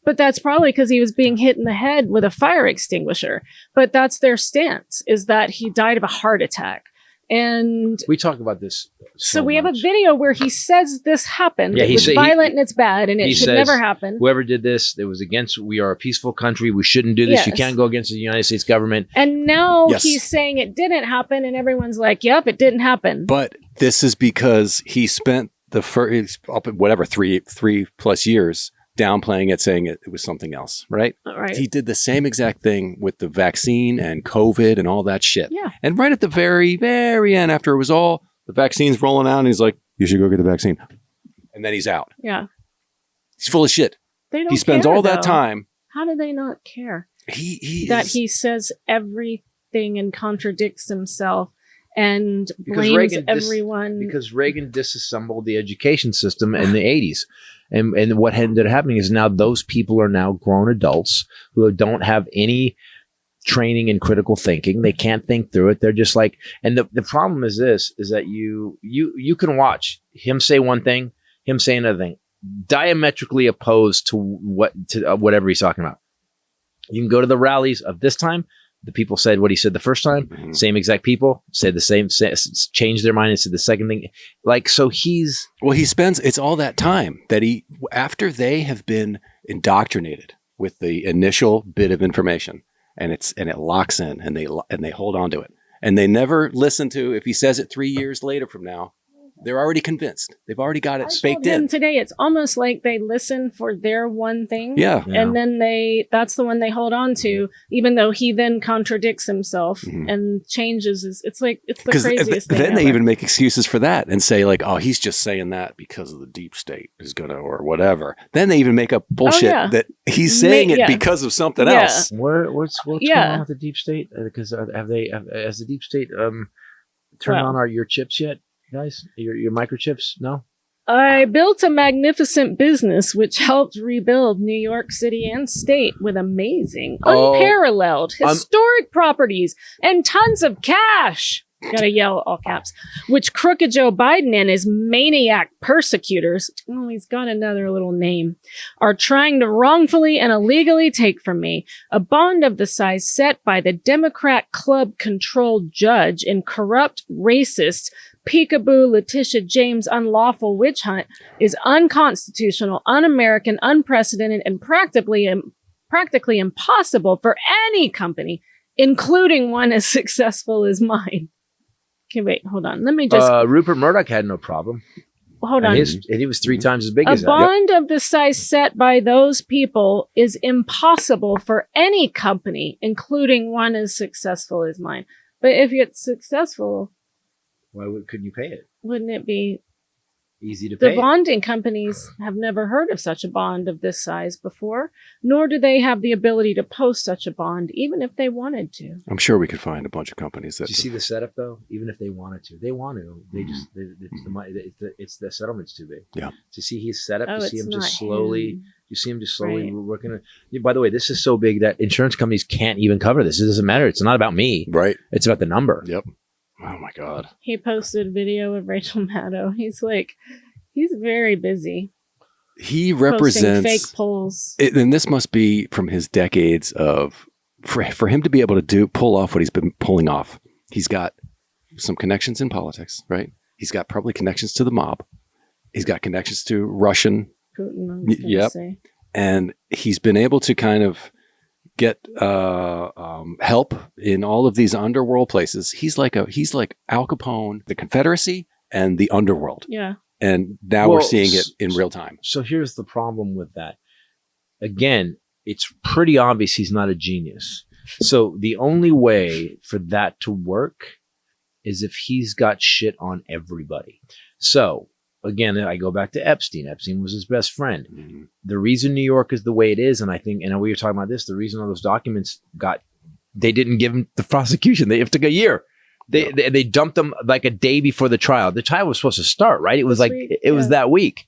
but that's probably because he was being hit in the head with a fire extinguisher. But that's their stance, is that he died of a heart attack. And
we talk about this.
So we have a video where he says this happened.
Yeah,
it was violent and it's bad and it should never happen.
Whoever did this, it was we are a peaceful country. We shouldn't do this. Yes. You can't go against the United States government.
And now he's saying it didn't happen and everyone's like, yep, it didn't happen.
But this is because he spent the first, 3+ years downplaying it, saying it was something else, right?
Right.
He did the same exact thing with the vaccine and COVID and all that shit.
Yeah.
And right at the very, very end, after it was all, the vaccine's rolling out, and he's like, you should go get the vaccine. And then he's out.
Yeah.
He's full of shit.
He
spends all that time.
How do they not care?
He
says everything and contradicts himself and blames everyone.
Because Reagan disassembled the education system in the 80s. And what ended up happening is now those people are now grown adults who don't have any training in critical thinking. They can't think through it. They're just like, and the problem is that you can watch him say one thing, him say another thing, diametrically opposed to whatever he's talking about. You can go to the rallies of this time. The people said what he said the first time. Mm-hmm. Same exact people said the same, changed their mind and said the second thing. Like, so he spends, it's all that time that after they have been indoctrinated with the initial bit of information and it locks in and they hold on to it and they never listen to, if he says it 3 years later from now, they're already convinced. They've already got it baked in.
Today, it's almost like they listen for their one thing.
Yeah.
And then that's the one they hold on to, even though he then contradicts himself and changes. It's the craziest thing.
Then they even make excuses for that and say like, oh, he's just saying that because of the deep state is or whatever. Then they even make up bullshit that he's saying it because of something else.
What's going on with the deep state? Because has the deep state turned on your chips yet? Guys, your microchips? No?
I built a magnificent business which helped rebuild New York City and state with amazing, unparalleled, historic properties and tons of cash. Gotta yell all caps. Which crooked Joe Biden and his maniac persecutors, he's got another little name, are trying to wrongfully and illegally take from me. A bond of the size set by the Democrat club-controlled judge in corrupt, racist, peekaboo Letitia James unlawful witch hunt is unconstitutional, un-American, unprecedented, and practically impossible for any company, including one as successful as mine. Okay, wait, hold on. Let me just...
Rupert Murdoch had no problem.
Hold on.
He was 3 times as big as
a
that.
bond of the size set by those people is impossible for any company, including one as successful as mine. But if it's successful...
Why couldn't you pay it?
Wouldn't it be...
Easy to pay.
The bonding companies have never heard of such a bond of this size before, nor do they have the ability to post such a bond, even if they wanted to.
I'm sure we could find a bunch of companies that.
Do you see the setup though? Even if they wanted to, they want to. They just it's the settlement's too big.
Yeah.
To see his setup,
Oh,
you see him
it's
just
not
slowly.
him.
You see him just slowly
Right.
working. By the way, this is so big that insurance companies can't even cover this. It doesn't matter. It's not about me.
Right.
It's about the number.
Yep. Oh my God.
He posted a video of Rachel Maddow. He's very busy.
He
Posting
represents
fake polls.
and this must be from his decades of for him to be able to pull off what he's been pulling off. He's got some connections in politics, right? He's got probably connections to the mob. He's got connections to Russian.
Putin, I was gonna
Yep.
say.
And he's been able to kind of get help in all of these underworld places. He's like Al Capone, the Confederacy, and the underworld.
Yeah.
And now we're seeing it in real time.
So here's the problem with that. Again, it's pretty obvious he's not a genius. So the only way for that to work is if he's got shit on everybody. So again, I go back to Epstein. Epstein was his best friend.
Mm-hmm.
The reason New York is the way it is, and I think, and we were talking about this, the reason all those documents they didn't give him the prosecution. It took a year. They dumped them like a day before the trial. The trial was supposed to start, right? It was was that week.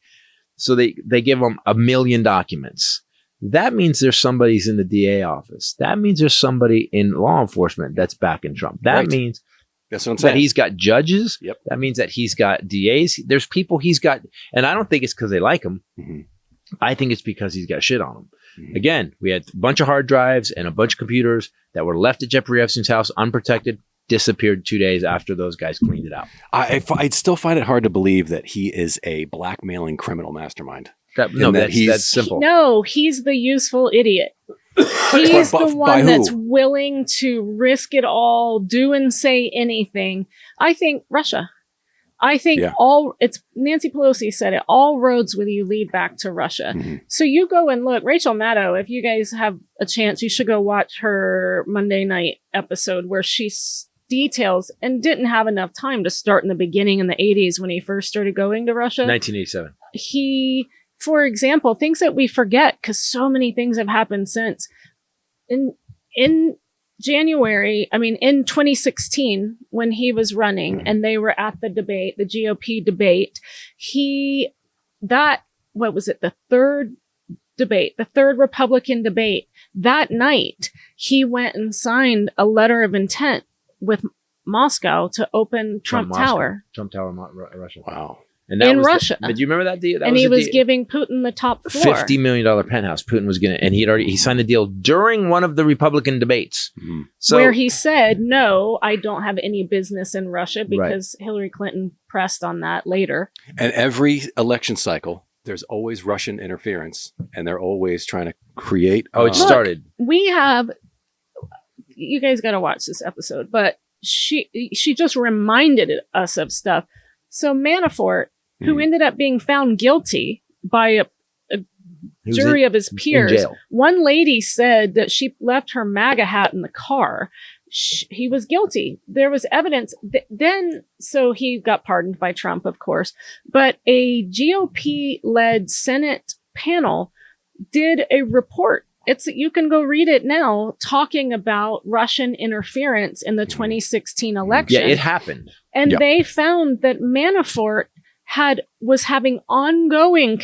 So they give them 1 million documents. That means there's somebody's in the DA office. That means there's somebody in law enforcement that's backing Trump. That means
that's what I'm saying.
that he's got judges.
Yep.
That means that he's got DAs. There's people he's got, and I don't think it's because they like him.
Mm-hmm.
I think it's because he's got shit on him.
Mm-hmm.
Again, we had a bunch of hard drives and a bunch of computers that were left at Jeffrey Epstein's house unprotected. Disappeared 2 days after those guys cleaned it out.
I'd still find it hard to believe that he is a blackmailing criminal mastermind.
That's simple.
No, he's the useful idiot. He's the one that's willing to risk it all, do and say anything. I think Russia. I think it's Nancy Pelosi said it, all roads with you lead back to Russia. Mm-hmm. So you go and look, Rachel Maddow, if you guys have a chance, you should go watch her Monday night episode where she details and didn't have enough time to start in the beginning in the 80s when he first started going to Russia.
1987.
He, for example, things that we forget because so many things have happened since. In 2016, when he was running and they were at the debate, the GOP debate, the third Republican debate, that night, he went and signed a letter of intent with Moscow to open Trump Tower.
Trump Tower, Russia.
Wow.
And that
in
was
Russia.
Did you remember that deal?
And he was giving Putin the top floor.
$50 million penthouse. Putin was going to, and he signed the deal during one of the Republican debates.
Mm-hmm.
So,
where he said, no, I don't have any business in Russia because Hillary Clinton pressed on that later.
And every election cycle, there's always Russian interference and they're always trying to create.
It started.
You guys got to watch this episode, but she just reminded us of stuff. So Manafort, who ended up being found guilty by a jury of his peers. One lady said that she left her MAGA hat in the car. He was guilty. There was evidence. So he got pardoned by Trump, of course. But a GOP-led Senate panel did a report. You can go read it now, talking about Russian interference in the 2016 election.
Yeah, it happened.
And they found that Manafort was having ongoing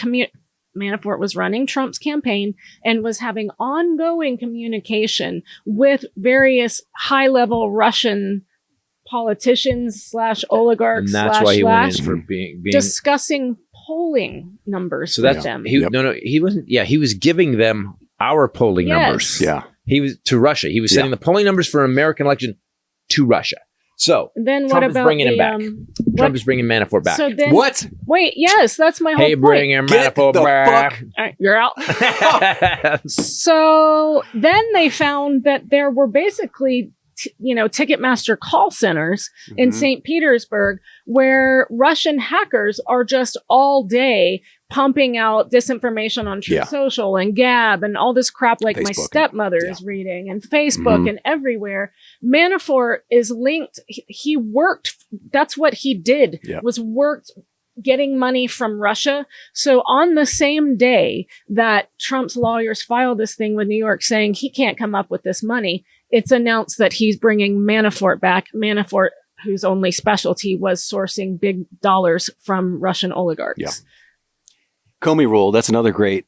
Manafort was running Trump's campaign and was having ongoing communication with various high-level Russian politicians / oligarchs /
and that's why he went in for being
discussing polling numbers with them.
He wasn't. Yeah, he was giving them our polling numbers.
Yeah,
he was to Russia. He was sending the polling numbers for an American election to Russia. So
then
Trump
what
is
about
bringing him
the,
back. Trump is bringing Manafort back.
So then,
What?
Wait, yes, that's my whole
Hey,
point.
bringing Manafort back.
All right, you're out. So then they found that there were basically, Ticketmaster call centers in St. Petersburg where Russian hackers are just all day pumping out disinformation on Truth Social and Gab and all this crap like
Facebook
my stepmother is reading and Facebook and everywhere. Manafort is linked. He worked. That's what he did was worked getting money from Russia. So on the same day that Trump's lawyers filed this thing with New York saying he can't come up with this money, it's announced that he's bringing Manafort back. Manafort, whose only specialty was sourcing big dollars from Russian oligarchs.
Yeah. Comey Rule, that's another great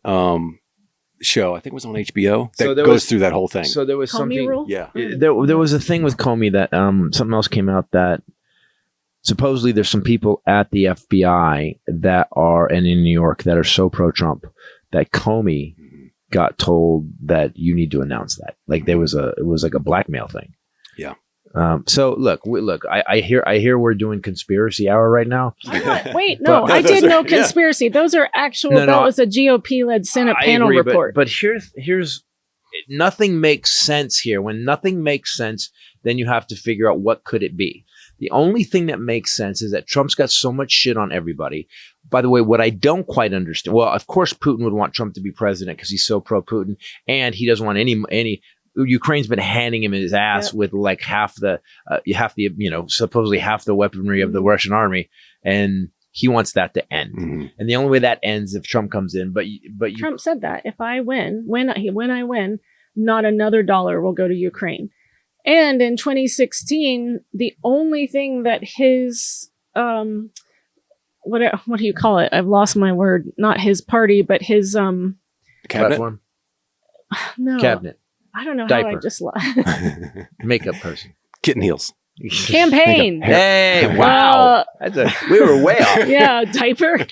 show. I think it was on HBO that goes through that whole thing.
So there was
Comey
something.
Rule?
Yeah.
There was a thing with Comey that something else came out that supposedly there's some people at the FBI that are, and in New York, that are so pro-Trump that Comey got told that you need to announce that. Like it was like a blackmail thing.
Yeah.
So look, I hear we're doing conspiracy hour right now.
I did no conspiracy. Those are actual, that was a GOP-led Senate panel report.
But here's nothing makes sense here. When nothing makes sense, then you have to figure out what could it be. The only thing that makes sense is that Trump's got so much shit on everybody. By the way, what I don't quite understand, well, of course, Putin would want Trump to be president because he's so pro-Putin, and he doesn't want any. Ukraine's been handing him his ass with like half the supposedly half the weaponry of the Russian army, and he wants that to end. And the only way that ends if Trump comes in. But
Trump said that if I win, when I win, not another dollar will go to Ukraine. And in 2016, the only thing that his what do you call it? I've lost my word. Not his party, but his
cabinet.
Platform?
No,
cabinet.
I don't know
Diaper.
how I just
Makeup person.
Kitten heels.
Campaign.
Hey, wow. We were way off.
Yeah, diaper.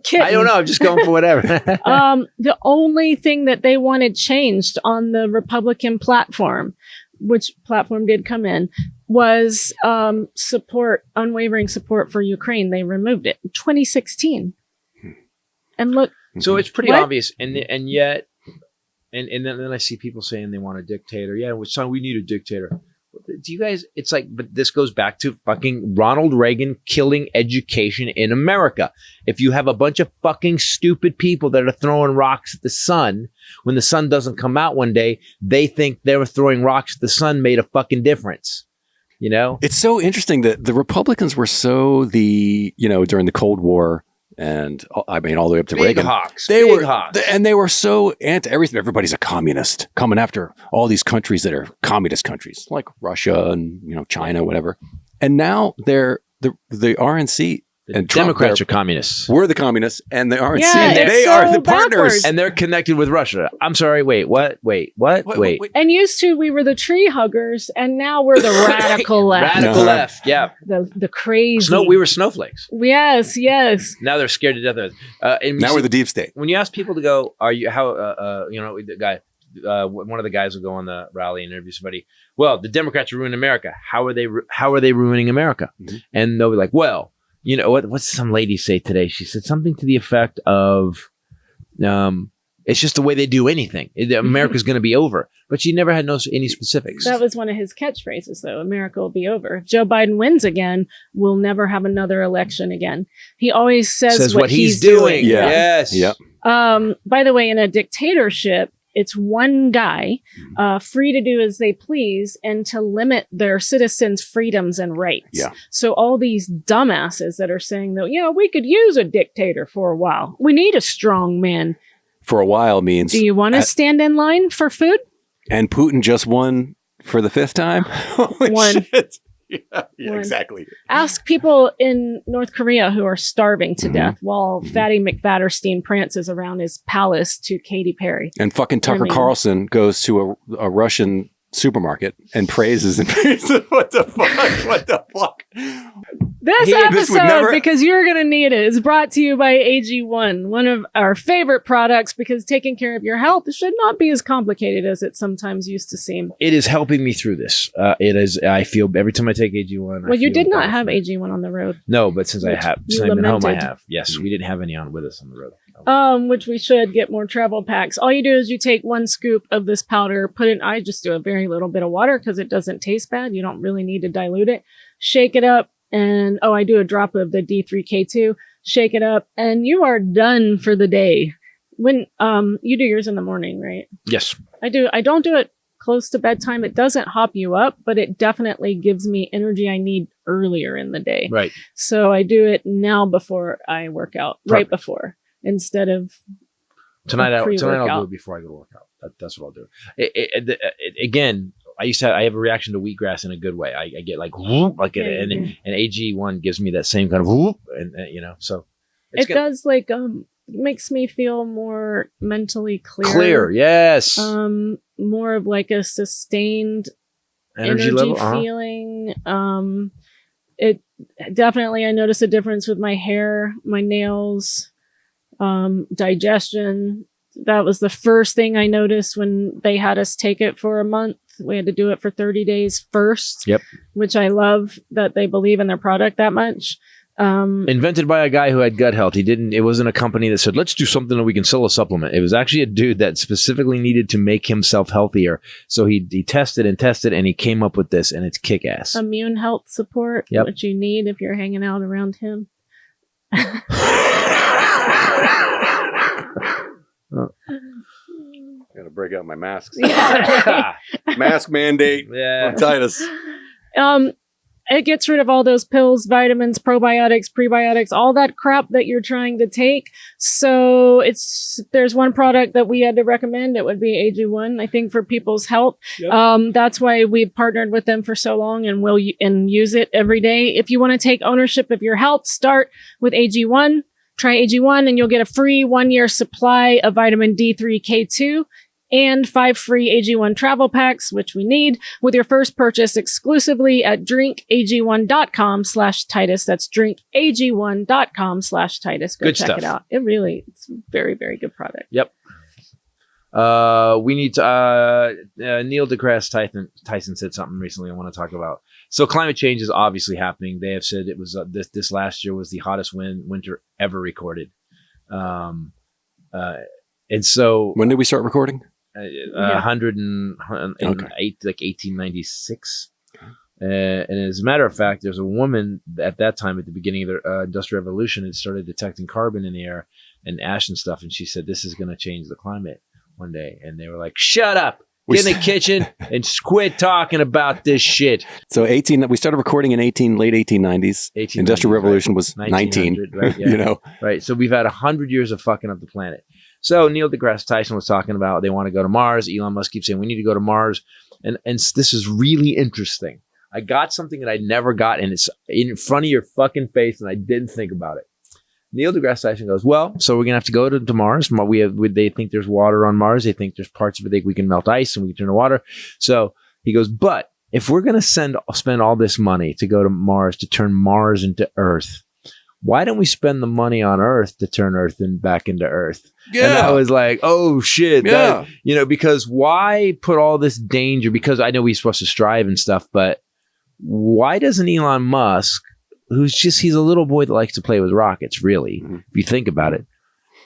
Kitten.
I don't know. I'm just going for whatever.
The only thing that they wanted changed on the Republican platform, which platform did come in, was unwavering support for Ukraine. They removed it in 2016. And look.
So it's pretty obvious. And yet, and then I see people saying they want a dictator. Yeah, we need a dictator. Do you guys, it's like, but this goes back to fucking Ronald Reagan killing education in America. If you have a bunch of fucking stupid people that are throwing rocks at the sun, when the sun doesn't come out one day, they think they were throwing rocks at the sun made a fucking difference. You know?
It's so interesting that the Republicans were so during the Cold War, and I mean, all the way up to Reagan. They were so anti everything. Everybody's a communist, coming after all these countries that are communist countries, like Russia and China, whatever. And now they're the RNC and
Democrats are communists.
We're the communists, and the RNC
they
are the partners,
and they're connected with Russia. I'm sorry. Wait. What? Wait.
And used to we were the tree huggers, and now we're the radical left.
Radical left. Yeah.
The crazy.
We were snowflakes.
Yes.
Now they're scared to death of it.
Now we're the deep state.
When you ask people to go, are you the guy? One of the guys will go on the rally and interview somebody. Well, the Democrats are ruining America. How are they ruining America? Mm-hmm. And they'll be like, well. You know what's some lady say today? She said something to the effect of, "It's just the way they do anything. America's going to be over." But she never had any specifics.
That was one of his catchphrases, though. America will be over. If Joe Biden wins again, we'll never have another election again. He always says what he's doing.
Yeah.
Yes.
Yep.
By the way, in a dictatorship, it's one guy free to do as they please and to limit their citizens' freedoms and rights.
Yeah.
So all these dumbasses that are saying that, we could use a dictator for a while. We need a strong man.
For a while means...
Do you want to stand in line for food?
And Putin just won for the 5th time?
One.
Yeah, exactly.
Ask people in North Korea who are starving to death while Fatty McFatterstein prances around his palace to Katy Perry.
And fucking Tucker Carlson goes to a Russian supermarket and praises and praises. What the fuck? What the fuck?
This episode, because you're going to need it, is brought to you by AG1, one of our favorite products, because taking care of your health should not be as complicated as it sometimes used to seem.
It is helping me through this. It is. I feel every time I take AG1.
Well, you did not have AG1 on the road.
No, but since I've been home, I have. Yes, we didn't have any on with us on the road.
Which we should get more travel packs. All you do is you take 1 scoop of this powder, put it. I just do a very little bit of water because it doesn't taste bad. You don't really need to dilute it. Shake it up. And I do a drop of the D3K2, shake it up, and you are done for the day. When you do yours in the morning, right?
Yes.
I do. I don't do it close to bedtime. It doesn't hop you up, but it definitely gives me energy I need earlier in the day.
Right.
So I do it now before I work out, right before, instead of
tonight I'll do it before I go to work out. That's what I'll do. Again, I have a reaction to wheatgrass in a good way. I get like whoop, like it, and AG1 gives me that same kind of whoop, and so
it does like makes me feel more mentally clear.
Clear, yes.
More of like a sustained energy level, feeling. It definitely, I notice a difference with my hair, my nails, digestion. That was the first thing I noticed when they had us take it for a month. We had to do it for 30 days first. Yep. Which I love that they believe in their product that much.
Invented by a guy who had gut health. It wasn't a company that said, let's do something that we can sell a supplement. It was actually a dude that specifically needed to make himself healthier. So he tested and he came up with this, and it's kick-ass.
Immune health support, which you need if you're hanging out around him.
Gotta break out my masks. Yeah. Mask mandate. Yeah. Titus.
It gets rid of all those pills, vitamins, probiotics, prebiotics, all that crap that you're trying to take. So there's one product that we had to recommend. It would be AG1, I think, for people's health. Yep. That's why we've partnered with them for so long and will use it every day. If you want to take ownership of your health, start with AG1. Try AG1 and you'll get a free 1-year supply of vitamin D3K2 and 5 free AG1 travel packs, which we need, with your first purchase exclusively at drinkag1.com/Titus. That's drinkag1.com/Titus. Go check it out. It's a very, very good product.
Yep. We need to, Neil deGrasse Tyson said something recently I want to talk about. So climate change is obviously happening. They have said it was, this last year was the hottest winter ever recorded. And so
when did we start recording?
1896. And as a matter of fact, there's a woman at that time at the beginning of the Industrial Revolution and started detecting carbon in the air and ash and stuff. And she said, this is going to change the climate one day. And they were like, shut up, get in the kitchen and quit talking about this shit.
So we started recording in late 1890s. Industrial Revolution was 19,
right? Yeah. Right. So we've had 100 years of fucking up the planet. So Neil deGrasse Tyson was talking about they want to go to Mars. Elon Musk keeps saying we need to go to Mars. And this is really interesting. I got something that I never got, and it's in front of your fucking face, and I didn't think about it. Neil deGrasse Tyson goes, well, so we're going to have to go to Mars. They think there's water on Mars. They think there's parts of it we can melt ice and we can turn to water. So he goes, but if we're going to spend all this money to go to Mars, to turn Mars into Earth, why don't we spend the money on Earth to turn Earth back into Earth? Yeah. And I was like, oh shit. Yeah. Because why put all this danger? Because I know we're supposed to strive and stuff, but why doesn't Elon Musk, he's a little boy that likes to play with rockets, really, if you think about it.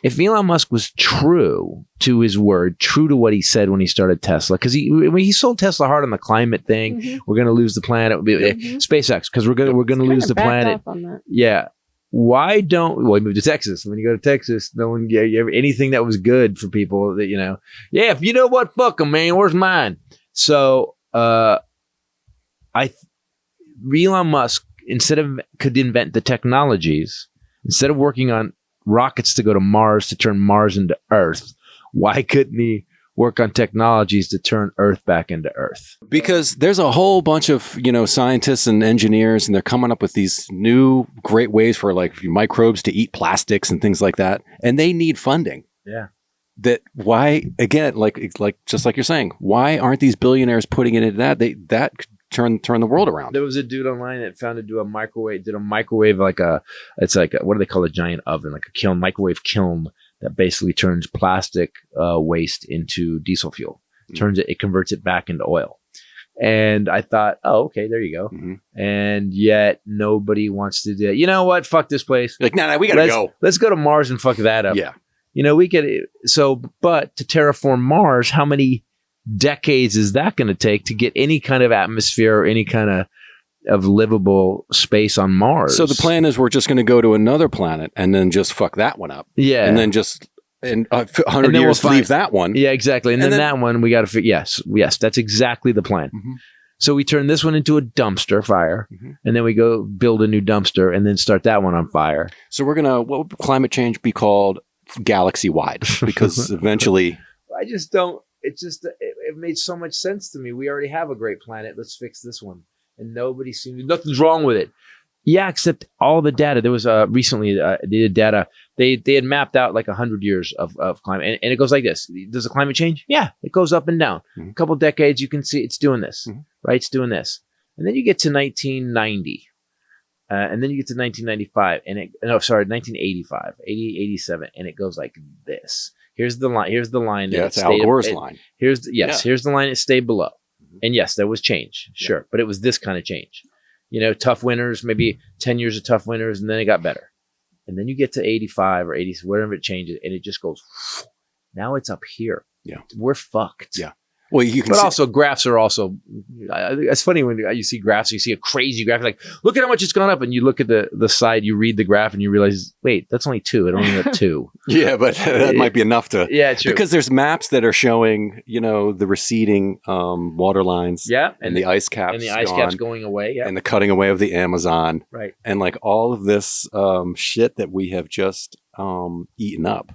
If Elon Musk was true to his word, true to what he said when he started Tesla, because when he sold Tesla hard on the climate thing, we're going to lose the planet, SpaceX, because we're going to lose the planet. Yeah. Why don't he moved to Texas? When you go to Texas, no one anything that was good for people that, yeah, if you know what, fuck them, man, where's mine? So, Elon Musk, could invent the technologies, instead of working on rockets to go to Mars to turn Mars into Earth, why couldn't he work on technologies to turn Earth back into Earth?
Because there's a whole bunch of, scientists and engineers, and they're coming up with these new great ways for like microbes to eat plastics and things like that. And they need funding.
Yeah.
that why, again, like just like you're saying, why aren't these billionaires putting it into that? That could turn the world around.
There was a dude online that found to do a microwave, it's like what do they call a giant oven, like a kiln, microwave kiln that basically turns plastic waste into diesel fuel. It converts it back into oil. And I thought, oh, okay, there you go. And yet nobody wants to do it. You know what? Fuck this place.
Like, no, we gotta go.
Let's go to Mars and fuck that up.
Yeah.
You know, we could. But to terraform Mars, how many decades is that going to take to get any kind of atmosphere or any kind of livable space on Mars?
So the plan is we're just going to go to another planet and then just fuck that one up.
Yeah.
And then just in 100 years leave that one.
Yeah, exactly. And then that one we got to figure. Yes, that's exactly the plan. So we turn this one into a dumpster fire, and then we go build a new dumpster and then start that one on fire.
So we're what would climate change be called? Galaxy wide, because eventually
I just don't. It made so much sense to me. We already have a great planet. Let's fix this one. And nothing's wrong with it. Yeah, except all the data. There was recently they did data. They had mapped out like 100 years of climate, and it goes like this. Does the climate change? Yeah, it goes up and down. A couple decades, you can see it's doing this, right? It's doing this, and then you get to 1990, and then you get to 1995, 1985, 87, and it goes like this. Here's the line. Here's the line.
Yeah, it's Al Gore's line.
Here's the line. It stayed below, and yes, there was change, sure, but it was this kind of change. You know, tough winters, maybe 10 years of tough winters, and then it got better. And then you get to 85 or 80, whatever it changes, and it just goes, now it's up here.
Yeah.
We're fucked.
Yeah. Well, you can
But also, graphs are also, it's funny when you see graphs, you see a crazy graph, like, look at how much it's gone up, and you look at the side, you read the graph, and you realize, wait, that's only 2. It only went 2.
Yeah, but that might be enough to.
Yeah, true.
Because there's maps that are showing, the receding water lines.
Yeah.
And the ice caps.
And the ice caps going away. Yeah.
And the cutting away of the Amazon.
Right.
And like all of this shit that we have just eaten up.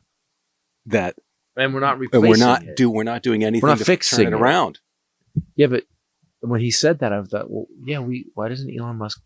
And we're not replacing
we're not doing anything
we're not
to
fixing
turn it around.
Yeah, but when he said that, I thought, well, yeah, why doesn't Elon Musk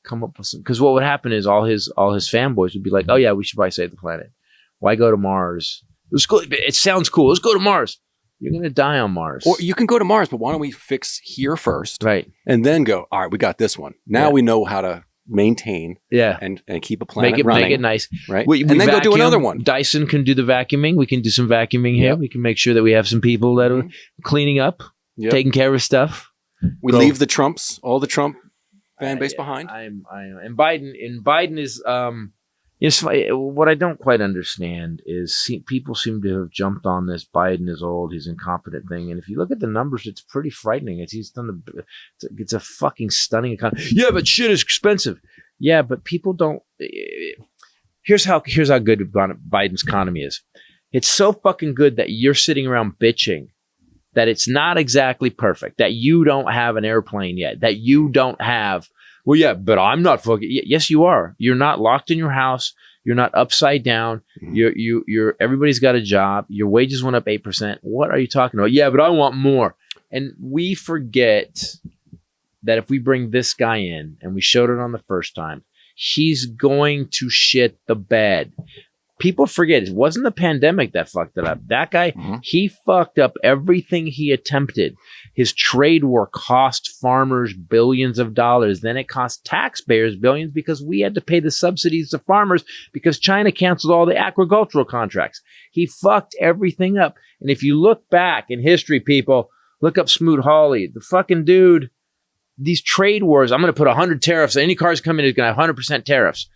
come up with some? Because what would happen is all his fanboys would be like, oh yeah, we should probably save the planet. Why go to Mars? It sounds cool. Let's go to Mars. You're gonna die on Mars.
Or you can go to Mars, but why don't we fix here first,
right?
And then go. All right, we got this one. Now we know how to maintain, and keep a planet running.
Make it nice,
right? And then go do another one.
Dyson can do the vacuuming. We can do some vacuuming here. We can make sure that we have some people that are cleaning up, taking care of stuff.
We leave all the Trump fan base behind.
And Biden is what I don't quite understand is people seem to have jumped on this Biden is old, he's incompetent thing. And if you look at the numbers, it's pretty frightening. It's a fucking stunning economy. Yeah, but shit is expensive. Yeah, but people don't. Here's how good Biden's economy is. It's so fucking good that you're sitting around bitching that it's not exactly perfect, that you don't have an airplane yet, that you don't have. Well, yeah, but I'm not fucking. Yes, you are. You're not locked in your house. You're not upside down. You're. Everybody's got a job. Your wages went up 8%. What are you talking about? Yeah, but I want more. And we forget that if we bring this guy in, and we showed it on the first time, he's going to shit the bed. People forget it wasn't the pandemic that fucked it up. That guy, he fucked up everything he attempted. His trade war cost farmers billions of dollars. Then it cost taxpayers billions because we had to pay the subsidies to farmers because China canceled all the agricultural contracts. He fucked everything up. And if you look back in history, people, look up Smoot-Hawley, the fucking dude, these trade wars, I'm going to put 100 tariffs. Any cars coming in is going to have 100% tariffs.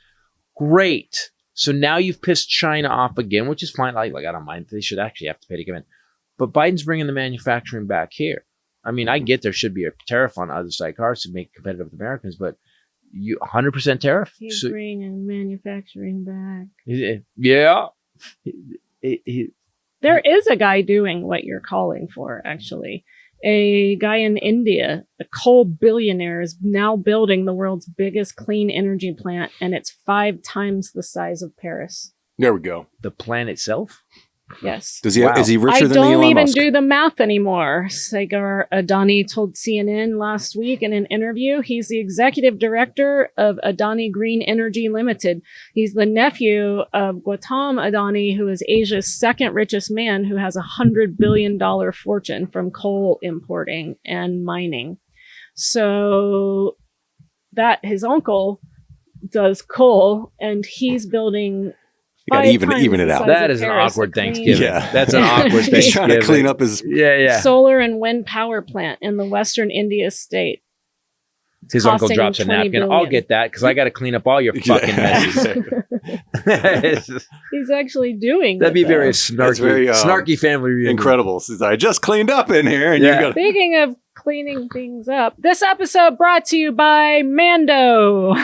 Great. So now you've pissed China off again, which is fine. Like I don't mind. They should actually have to pay to come in. But Biden's bringing the manufacturing back here. I mean, I get there should be a tariff on other side cars to make competitive with Americans, but 100% tariff?
He's bringing manufacturing back.
Yeah.
There is a guy doing what you're calling for, actually. A guy in India, a coal billionaire, is now building the world's biggest clean energy plant, and it's 5 times the size of Paris.
There we go.
The plant itself?
Yes.
Does he?
Wow.
Is he richer
I
than
don't
Elon
even
Musk?
do the math anymore. Sagar Adani told CNN last week in an interview he's the executive director of Adani Green Energy Limited. He's the nephew of Gautam Adani, who is Asia's second richest man, who has $100 billion fortune from coal importing and mining. So that his uncle does coal, and he's building.
You got to even it out.
That is an awkward Thanksgiving.
Yeah.
That's an awkward Thanksgiving.
He's trying to clean up his.
Yeah.
solar and wind power plant in the western India state.
His uncle
costing
drops a
$20
napkin.
billion.
I'll get that because I got to clean up all your fucking messes. It's just-
He's actually doing
that'd be
it,
very
though.
snarky family reunion.
Incredible. Says, I just cleaned up in here, and
Yeah.
you got.
Speaking of cleaning things up, this episode brought to you by Mando.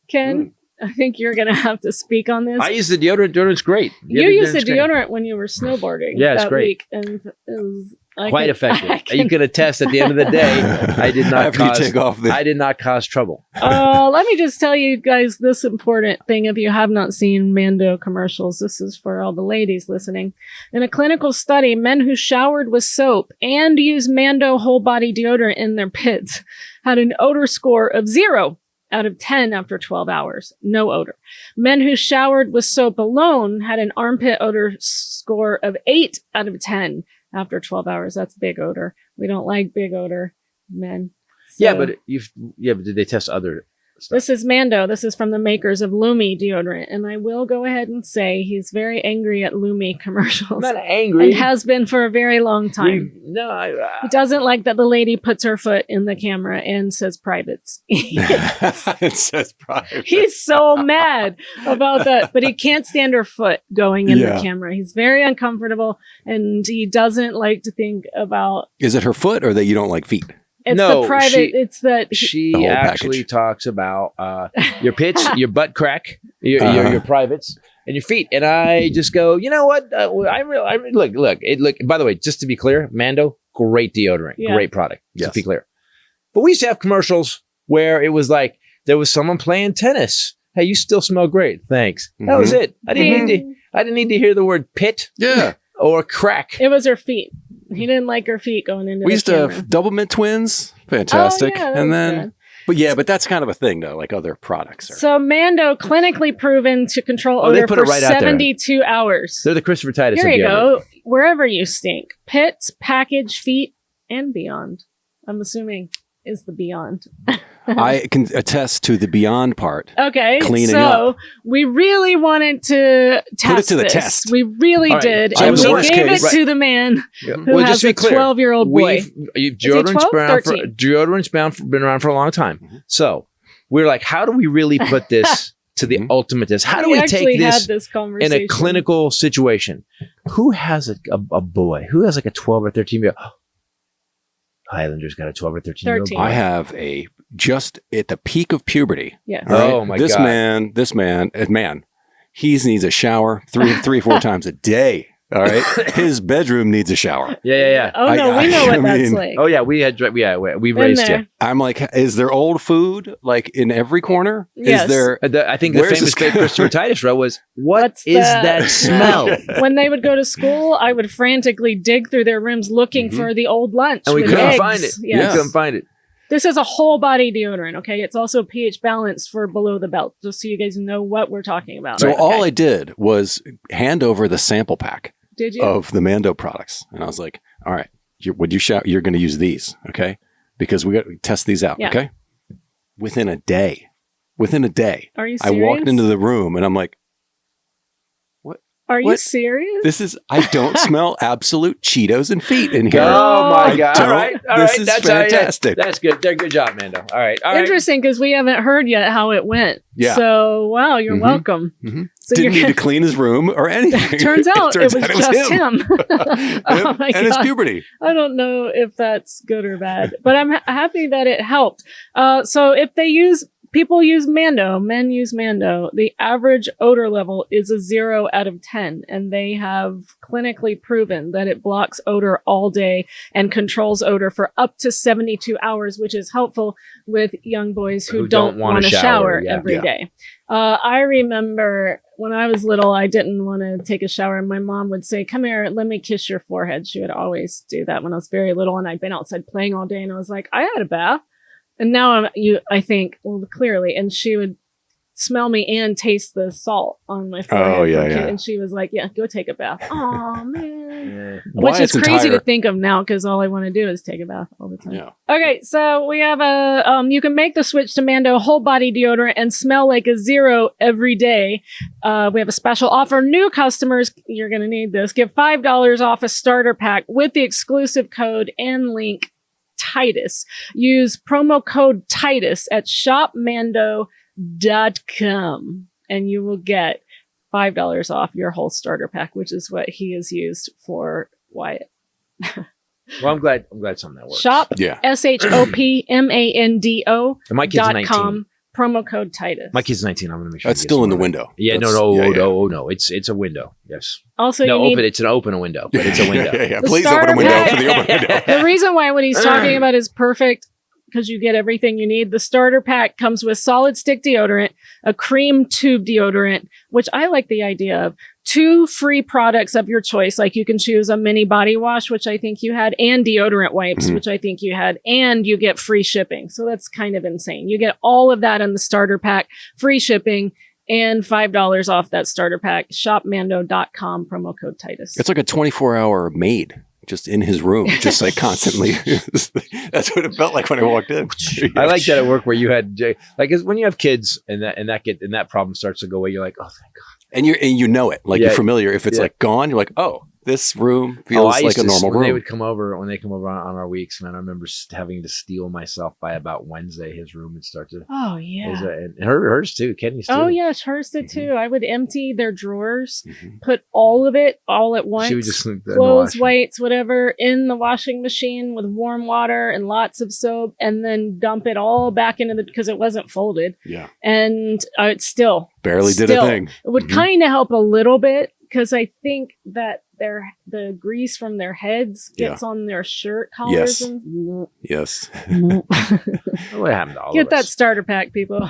Ken, I think you're going to have to speak on this.
I use the deodorant. Deodorant's great.
You used the
Deodorant's great.
deodorant when you were snowboarding
Yeah, it's
that
great.
week, and it was
Quite effective. You can attest at the end of the day, I did not
After you
cause.
take off the.
I did not cause trouble.
Let me just tell you guys this important thing. If you have not seen Mando commercials, this is for all the ladies listening. In a clinical study, men who showered with soap and used Mando whole body deodorant in their pits had an odor score of 0 out of 10 after 12 hours. No odor. Men who showered with soap alone had an armpit odor score of 8 out of 10 after 12 hours. That's big odor. We don't like big odor, men. So,
Yeah, but did they test other stuff?
this is Mando. This is from the makers of Lumi deodorant. And I will go ahead and say he's very angry at Lumi commercials.
I'm not angry.
And has been for a very long time. He doesn't like that the lady puts her foot in the camera and says privates.
It says private.
He's so mad about that, but he can't stand her foot going in
Yeah.
the camera. He's very uncomfortable, and he doesn't like to think about.
Is it her foot, or that you don't like feet?
It's
No,
the private. It's that.
The
She
whole
actually
package.
talks about your pits, your butt crack, your privates, and your feet. And I just go, you know what? Look. By the way, just to be clear, Mando, great deodorant,
Yeah.
great product. Just
Yes.
to be clear. But we used to have commercials where it was like there was someone playing tennis. Hey, you still smell great. Thanks. That was it. I didn't need to hear the word pit
Yeah.
or crack.
It was her feet. He didn't like her feet going into
We
the
used to
camera.
have double mint twins. Fantastic.
Oh, yeah, that
And
was
then,
good.
but that's kind of a thing, though. Like other products.
So Mando clinically proven to control
Oh, they
odor
put
for
it right out there.
72 hours.
They're the Christopher Titus.
Here
of
you
deodorant.
go. Wherever you stink. Pits, package, feet, and beyond. I'm assuming is the beyond.
I can attest to the beyond part.
Okay,
Cleaning
so
up.
we really wanted to test
to the
this.
test.
We really
All right.
did.
So
And
the
we
worst
gave
case-
it to the man who
Well,
has
just to
a
be clear,
12-year-old boy.
Deodorant's been around for a long time.
Mm-hmm.
So we're like, how do we really put this to the ultimate test? How do we
actually
take
had
this
this
in
conversation.
a clinical situation? Who has a boy? Who has like a 12 or 13 year old? Highlander's got a 12 or 13 year old
13.
boy.
I have just at the peak of puberty.
Yes.
all right?
Oh, my
this
God.
man, he needs a shower 4 times a day. All right. His bedroom needs a shower.
Yeah.
Oh no, we know what that's
mean-
like.
Oh yeah, we
Been
raised
there.
you.
I'm like, is there old food like in every corner?
Yes.
Is there?
I think the
Where's
famous
this guy?
Christopher Titus wrote was, "What
What's
is that smell?"
When they would go to school, I would frantically dig through their rooms looking for the old lunch.
And we
with
couldn't
eggs.
find it.
Yes.
We couldn't find it.
This is a whole body deodorant, okay? It's also pH balanced for below the belt, just so you guys know what we're talking about.
So
Okay.
all I did was hand over the sample pack
Did you?
of the Mando products, and I was like, "All right, you're going to use these, okay? Because we got to test these out,
Yeah.
okay?" Within a day,
Are you serious?
I walked into the room and I'm like,
Are you
what?
serious?
I don't smell absolute Cheetos and feet in here.
Oh my
I
God!
don't-
All right,
this is
that's
fantastic.
That's good. Good job, Mando. All right.
Interesting, because we haven't heard yet how it went.
Yeah.
So, wow, you're
Mhm.
welcome.
Mhm.
So
Didn't
you're
need to clean his room or anything.
Turns out it was just him. Oh
and
my
his
God.
puberty.
I don't know if that's good or bad, but I'm happy that it helped. So if people use Mando, men use Mando, the average odor level is a 0 out of 10. And they have clinically proven that it blocks odor all day and controls odor for up to 72 hours, which is helpful with young boys who don't want to shower
Yeah.
every day. I remember when I was little, I didn't want to take a shower, and my mom would say, "Come here, let me kiss your forehead." She would always do that when I was very little, and I'd been outside playing all day, and I was like, I had a bath. And now I think, well, clearly, and she would smell me and taste the salt on my forehead.
Oh, yeah.
And she was like, yeah, go take a bath. Oh, man.
Why
Which is
it's
crazy
entire-
to think of now, because all I want to do is take a bath all the time.
Yeah.
Okay, so we have you can make the switch to Mando whole body deodorant and smell like a zero every day. We have a special offer. New customers, you're going to need this. Get $5 off a starter pack with the exclusive code and link Titus. Use promo code Titus at shopmando.com and you will get $5 off your whole starter pack, which is what he has used for Wyatt.
Well, I'm glad something that works.
Shop
Yeah.
SHOPMANDO
And my kid's 19.
.com, promo code Titus.
My kid's 19. I'm going to make sure.
That's
he gets
still in the
one.
window.
Yeah,
That's-
no. It's a window. Yes.
Also,
No,
you need
open. It's an open window, but it's a window.
Yeah.
The
Please
starter
open a window
pack.
for the open window.
the reason why what he's talking about is perfect, because you get everything you need. The starter pack comes with solid stick deodorant, a cream tube deodorant, which I like the idea of, 2 free products of your choice. Like you can choose a mini body wash, which I think you had, and deodorant wipes, which I think you had, and you get free shipping. So that's kind of insane. You get all of that in the starter pack, free shipping, and $5 off that starter pack. Shopmando.com, promo code Titus.
It's like a 24-hour maid just in his room, just like constantly. That's what it felt like when I walked in.
I like that at work where you had like when you have kids and that problem starts to go away. You're like, oh, thank God.
And you know it, like
Yeah.
you're familiar. If it's
Yeah.
like gone, you're like, oh, this room feels
I
like
used
a
to-
normal
when they
room.
would come over on our weeks, man. I remember having to steal myself by about Wednesday. His room would start to.
Oh, yeah.
And hers too. Kenny's too.
Oh, yes, hers did too. I would empty their drawers, put all of it all at once.
She would just sneak that in the
clothes,
washing.
weights, whatever, in the washing machine with warm water and lots of soap, and then dump it all back into because it wasn't folded.
Yeah,
And it still
barely did a
still,
thing.
It would kind of help a little bit because I think that the grease from their heads gets on their shirt collars.
Yes.
And,
Yes.
What happened to all
get
of
that
us?
starter pack, people.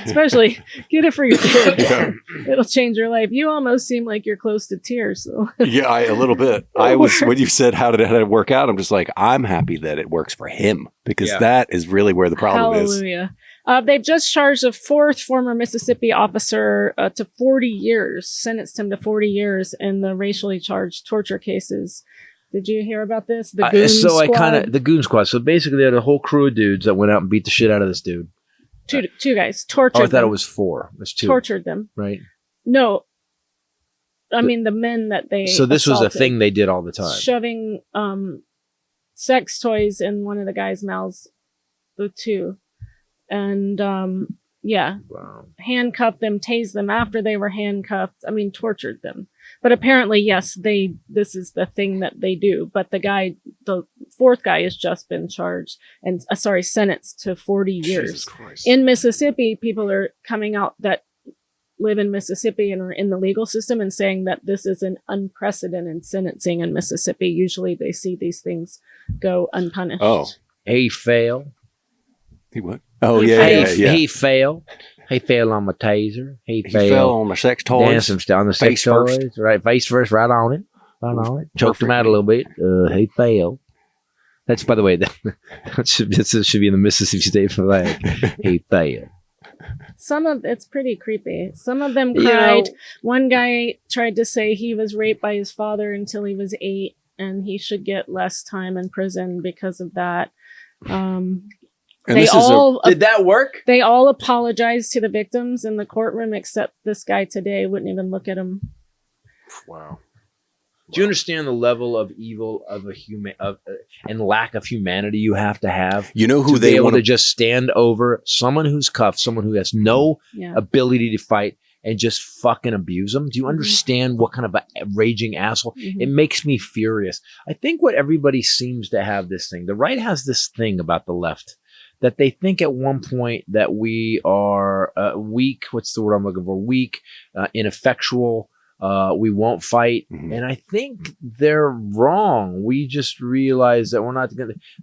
Especially get it for your kids.
Yeah.
It'll change your life. You almost seem like you're close to tears. So.
Yeah, a little bit. I was when you said how did it work out, I'm just like, I'm happy that it works for him because that is really where the problem is.
Hallelujah. They've just charged a 4th former Mississippi officer to 40 years, sentenced him to 40 years in the racially charged torture cases. Did you hear about this? The Goon Squad?
The Goon Squad. So basically, they had a whole crew of dudes that went out and beat the shit out of this dude.
Two guys tortured
Oh, I thought
them.
it was 4. It was 2.
Tortured them.
Right.
No. I mean, the men that they
So this was a
assaulted.
thing they did all the time.
Shoving sex toys in one of the guys' mouths. The 2. And
Wow.
handcuffed them, tased them after they were handcuffed. I mean, tortured them. But apparently, yes, this is the thing that they do. But the 4th guy has just been charged and sentenced to 40 years.
Jesus Christ.
In Mississippi, people are coming out that live in Mississippi and are in the legal system and saying that this is an unprecedented sentencing in Mississippi. Usually they see these things go unpunished.
Oh.
Hey, fail.
He what? Oh,
He
yeah,
failed.
yeah.
He fail. He fell on my taser. He
He
fell.
fell on my sex toys.
Dancing on the sex
Face first.
toys. Right, face first, right on it. Right on it. Choked him out a little bit. He fell. That's, by the way, this should be in the Mississippi State flag. He fell.
It's pretty creepy. Some of them
You know-
cried. One guy tried to say he was raped by his father until he was 8 and he should get less time in prison because of that.
And
They
this
all
Did that work?
they all apologized to the victims in the courtroom, except this guy today wouldn't even look at him.
wow.
Do you understand the level of evil of and lack of humanity you have to have?
You know who
To be
they
able
want
to just stand over someone who's cuffed, someone who has no
Yeah.
ability to fight, and just fucking abuse them? Do you understand what kind of a raging asshole?
Mhm.
It makes me furious. I think what everybody seems to have this thing. The right has this thing about the left that they think at one point that we are weak. What's the word I'm looking for? Weak, ineffectual. We won't fight. And I think they're wrong. We just realize that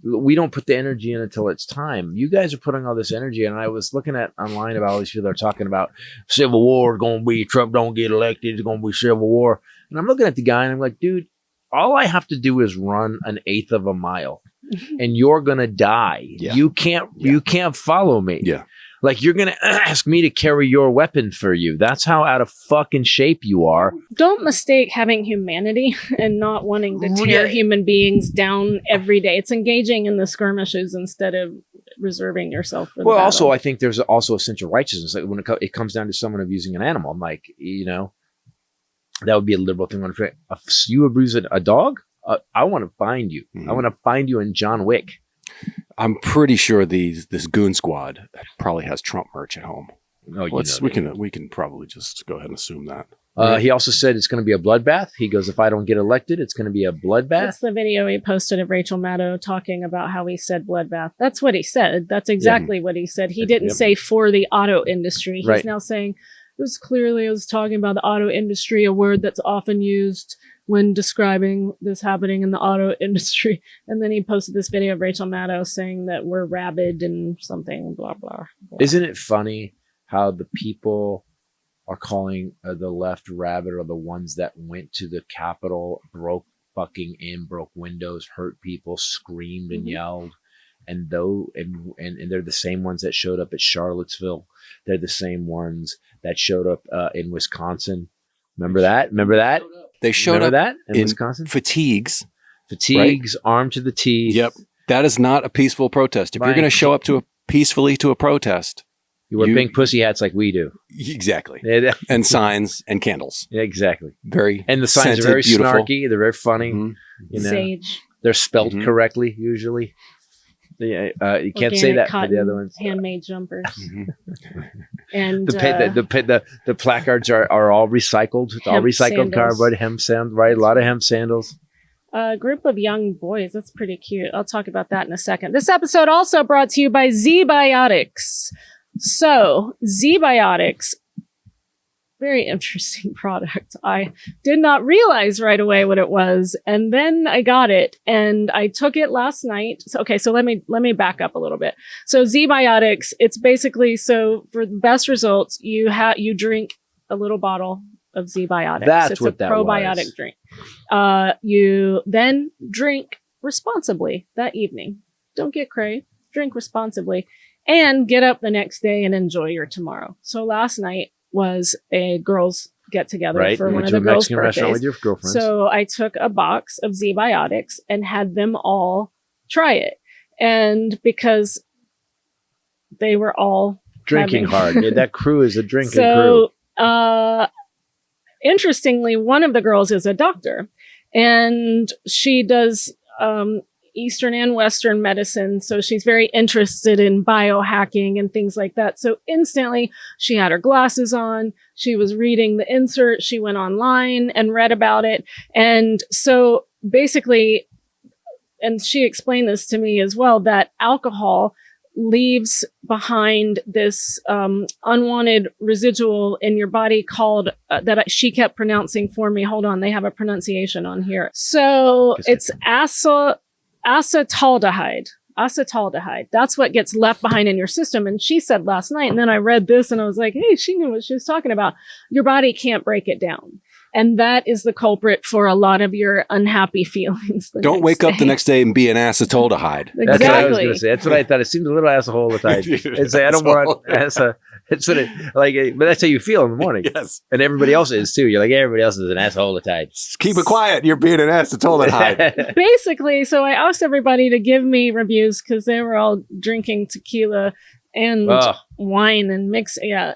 we don't put the energy in until it's time. You guys are putting all this energy. And I was looking at online about all these people that are talking about civil war is going to be, Trump don't get elected, it's going to be civil war. And I'm looking at the guy and I'm like, dude, all I have to do is run 1/8 of a mile and you're going to die.
Yeah.
You can't follow me.
Yeah.
Like, you're going to ask me to carry your weapon for you. That's how out of fucking shape you are.
Don't mistake having humanity and not wanting to tear human beings down every day. It's engaging in the skirmishes instead of reserving yourself for the battle.
Also, I think there's also a sense of righteousness. Like, when it comes down to someone abusing an animal, I'm like, that would be a liberal thing. If you abuse a dog, I want to find you. I want to find you in John Wick.
I'm pretty sure this goon squad probably has Trump merch at home.
Oh,
we can probably just go ahead and assume that.
He also said it's going to be a bloodbath. He goes, if I don't get elected, it's going to be a bloodbath.
That's the video he posted of Rachel Maddow talking about how he said bloodbath. That's what he said. That's exactly what he said. He didn't say for the auto industry. He's now saying I was talking about the auto industry, a word that's often used when describing this happening in the auto industry. And then he posted this video of Rachel Maddow saying that we're rabid and something, blah, blah, blah.
Isn't it funny how the people are calling the left rabid are the ones that went to the Capitol, broke windows, hurt people, screamed and yelled. And they're the same ones that showed up at Charlottesville. They're the same ones that showed up in Wisconsin. Remember that?
They showed up
that in
Wisconsin? Fatigues,
right? Armed to the teeth.
Yep. That is not a peaceful protest. If you're going to show up peacefully to a protest,
you wear pink pussy hats like we do.
Exactly. And signs and candles.
Yeah, exactly.
And
the signs are very
beautiful.
Snarky. They're very funny.
Sage.
They're spelled correctly usually. You can't say that for the other ones.
Handmade jumpers. And
the placards are all recycled. It's all recycled cardboard, hemp sandals, right? A lot of hemp sandals.
A group of young boys. That's pretty cute. I'll talk about that in a second. This episode also brought to you by Zbiotics. So, Zbiotics, very interesting product. I did not realize right away what it was, and then I got it, and I took it last night. So let me back up a little bit. So, Zbiotics, it's basically for the best results, you drink a little bottle of Zbiotics. It's a probiotic drink. You then drink responsibly that evening. Don't get craved. Drink responsibly. And get up the next day and enjoy your tomorrow. So last night was a girls' get-together for one of the girls' birthdays. Restaurant with your girlfriends. So I took a box of Zbiotics and had them all try it. And because they were all
drinking hard. That crew is a drinking crew.
Interestingly, one of the girls is a doctor. And she does Eastern and Western medicine. So she's very interested in biohacking and things like that. So instantly she had her glasses on. She was reading the insert. She went online and read about it. And so basically, and she explained this to me as well, that alcohol leaves behind this unwanted residual in your body called that she kept pronouncing for me. Hold on. They have a pronunciation on here. So it's acetaldehyde. That's what gets left behind in your system. And she said last night, and then I read this and I was like, hey, she knew what she was talking about. Your body can't break it down. And that is the culprit for a lot of your unhappy feelings.
Don't wake up the next day and be an acetaldehyde.
Exactly.
That's what I was going to say. That's what I thought. It seemed a little asshole at the time. It's I don't want it's sort of like, but that's how you feel in the morning.
Yes.
And everybody else is too. You're like, everybody else is an asshole at the time.
Keep it quiet. You're being an acetaldehyde.
Basically, so I asked everybody to give me reviews because they were all drinking tequila and wine and mixing. Yeah.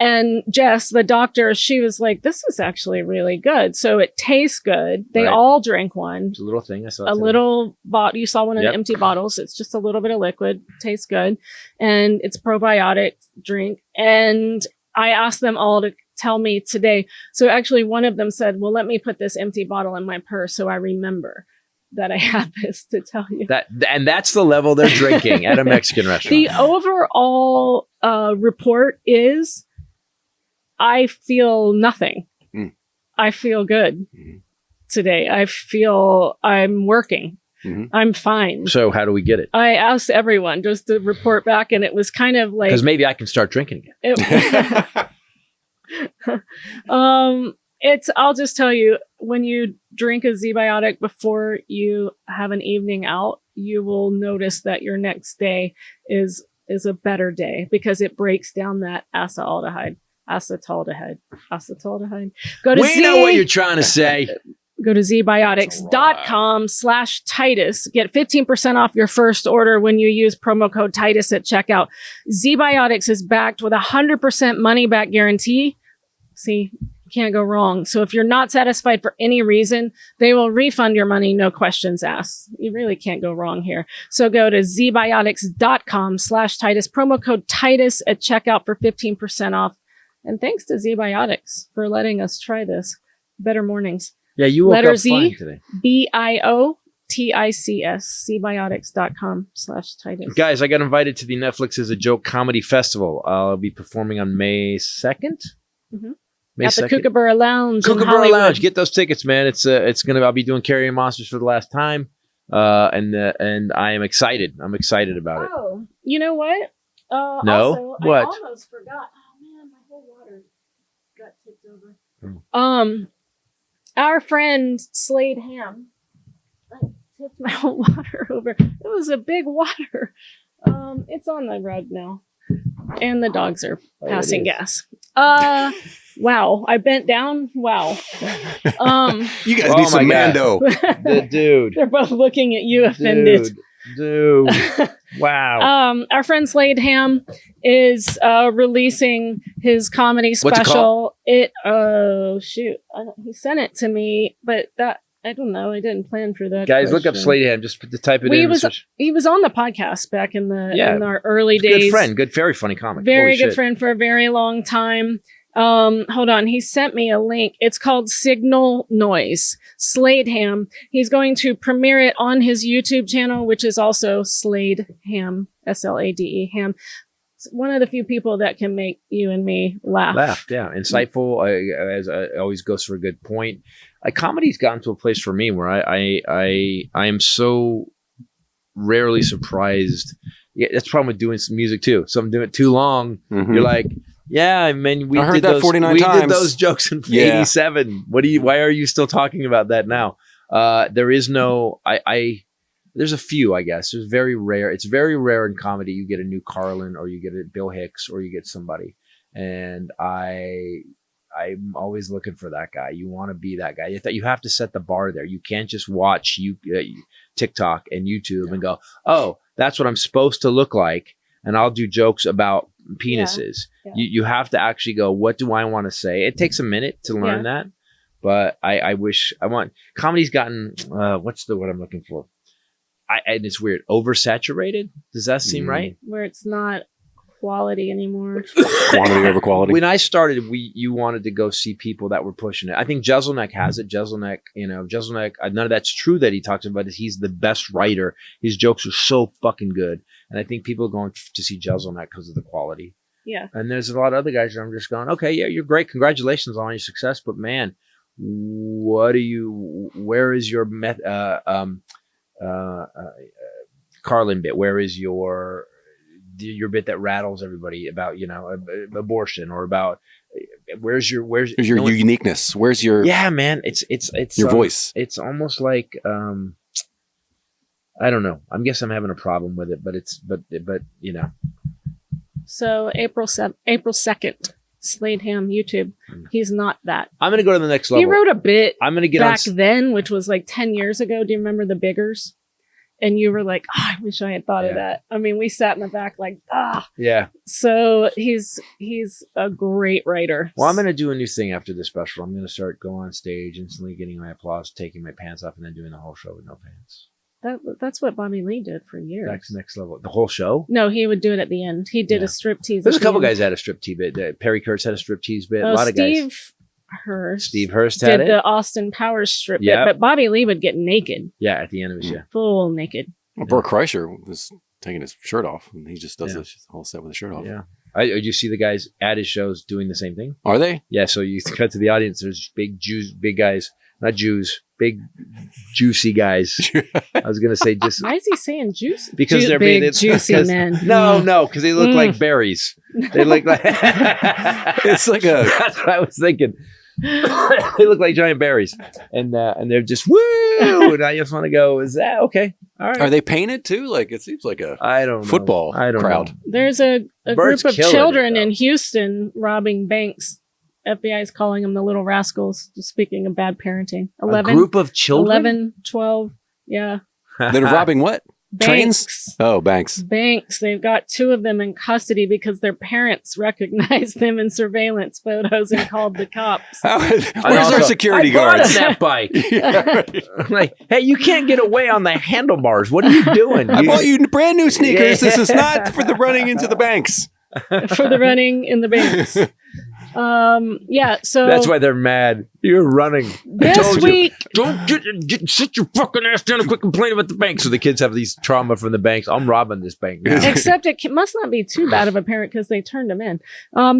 And Jess, the doctor, she was like, this is actually really good. So it tastes good. They all drank one.
It's a little thing. I saw
a little bottle. You saw one of the empty bottles. It's just a little bit of liquid. Tastes good. And it's probiotic drink. And I asked them all to tell me today. So actually one of them said, well, let me put this empty bottle in my purse so I remember that I have this to tell you.
And that's the level they're drinking at a Mexican restaurant.
The overall report is I feel nothing.
Mm.
I feel good
Mhm.
today. I feel I'm working.
Mhm.
I'm fine.
So how do we get it?
I asked everyone just to report back, and it was kind of like
Because maybe I can start drinking again.
I'll just tell you, when you drink a Zbiotic before you have an evening out, you will notice that your next day is a better day because it breaks down that acetaldehyde. Go to
We know what you're trying to say.
Go to zbiotics.com/Titus. Get 15% off your first order when you use promo code Titus at checkout. Zbiotics is backed with a 100% money back guarantee. See, can't go wrong. So if you're not satisfied for any reason, they will refund your money, no questions asked. You really can't go wrong here. So go to zbiotics.com/Titus, promo code Titus at checkout for 15% off. And thanks to Zbiotics for letting us try this. Better mornings.
Yeah, you woke
Letter
up
Z,
fine today.
BIOTICS, zbiotics.com/Titus.
Guys, I got invited to the Netflix as a Joke Comedy Festival. I'll be performing on May 2nd.
Mhm.
May
At the
2nd.
Kookaburra Lounge. in
Kookaburra
Hollywood.
Lounge. Get those tickets, man. I'll be doing Carrying Monsters for the last time. And I am excited. I'm excited about it.
Oh, you know what?
No?
Also,
What?
I almost forgot. Oh man, my whole water got tipped over. Our friend Slade Ham tipped my whole water over. It was a big water. It's on the rug now, and the dogs are passing gas. Wow, I bent down. Wow.
You guys need some
my God.
Mando.
The dude.
They're both looking at you offended.
Dude. Wow.
Our friend Slade Ham is releasing his comedy
What's it
special. He sent it to me, but I don't know. I didn't plan for that.
Guys, look up
question.
Slade Ham. Just type it in.
He was on the podcast back in our early
Good
days.
friend. Good, very funny comic.
Very
Holy
good
shit.
friend for a very long time. Hold on. He sent me a link. It's called Signal Noise. Slade Ham. He's going to premiere it on his YouTube channel, which is also Slade Ham, SLADE Ham. It's one of the few people that can make you and me laugh.
Yeah. Insightful. As always goes for a good point. Comedy's gotten to a place for me where I am so rarely surprised. Yeah, that's the problem with doing some music too. So I'm doing it too long.
Mhm.
You're like, yeah, I mean, we
I heard
did
that
those
49
we
times.
did those jokes in
Yeah.
87. Why are you still talking about that now? There is no there's a few, I guess. There's very rare. It's very rare in comedy you get a new Carlin or you get a Bill Hicks or you get somebody. And I'm always looking for that guy. You want to be that guy. You have to set the bar there. You can't just watch TikTok and YouTube and go, oh, that's what I'm supposed to look like. And I'll do jokes about penises.
Yeah.
You have to actually go, what do I want to say? It takes a minute to learn that. But comedy's gotten, what's the word I'm looking for? And it's weird. Oversaturated? Does that seem right?
Where it's not quality anymore.
Quantity over quality.
When I started, you wanted to go see people that were pushing it. I think Jeselnik has it. Jeselnik, none of that's true that he talks about it. He's the best writer. His jokes are so fucking good. And I think people are going to see Jeselnik because of the quality.
Yeah.
And there's a lot of other guys that I'm just going, okay, yeah, you're great. Congratulations on your success. But man, where is your Carlin bit? Where is your bit that rattles everybody about, abortion or about where's your
uniqueness? Where's your
man? It's
your voice.
It's almost like I don't know. I guess I'm having a problem with it, but
So April 2nd, Slade Ham YouTube. He's not that.
I'm gonna go to the next level.
He wrote a bit
I'm gonna get
back then, which was like 10 years ago. Do you remember the Biggers? And you were like, I wish I had thought of that. I mean, we sat in the back like,
Yeah.
So he's a great writer.
Well, I'm going to do a new thing after this special. I'm going to start going on stage, instantly getting my applause, taking my pants off, and then doing the whole show with no pants.
That's what Bobby Lee did for years.
That's next level. The whole show?
No, he would do it at the end. He did a striptease.
There's a couple guys that had a striptease bit. Perry Kurtz had a striptease bit. A lot of guys.
Steve
Hurst had
did
it.
the Austin Powers strip bit, but Bobby Lee would get naked.
Yeah, at the end of his show.
Full naked.
Well, Burt Kreischer was taking his shirt off, and he just does this whole set with his shirt off.
Yeah. Did you see the guys at his shows doing the same thing?
Are they?
Yeah. So you cut to the audience. There's big Jews, big guys, not Jews, big juicy guys. I was gonna say just.
Why is he saying juicy?
Because they're
big,
being
juicy men.
No, because they look like berries. They look like.
It's like a.
That's what I was thinking. They look like giant berries, and they're just woo. And I just want to go. Is that okay? All right.
Are they painted too? Like it seems like
I don't know.
football crowd.
Know.
There's a
Bird's
group of
killing
children
it,
in Houston robbing banks. FBI is calling them the little rascals. Just speaking of bad parenting.
A group of children?
11, 12. Yeah.
They're robbing what?
Banks.
Trains? Oh, banks.
Banks. They've got 2 of them in custody because their parents recognized them in surveillance photos and called the cops.
Where's our security
I
guards?
that bike. I'm like, hey, you can't get away on the handlebars. What are you doing?
I bought you brand new sneakers. This is not for the running into the banks.
For the running in the banks. So
that's why they're mad. You're running.
This week,
don't sit your fucking ass down and quit complaining about the bank. So the kids have these trauma from the banks. I'm robbing this bank now.
except it must not be too bad of a parent because they turned them in.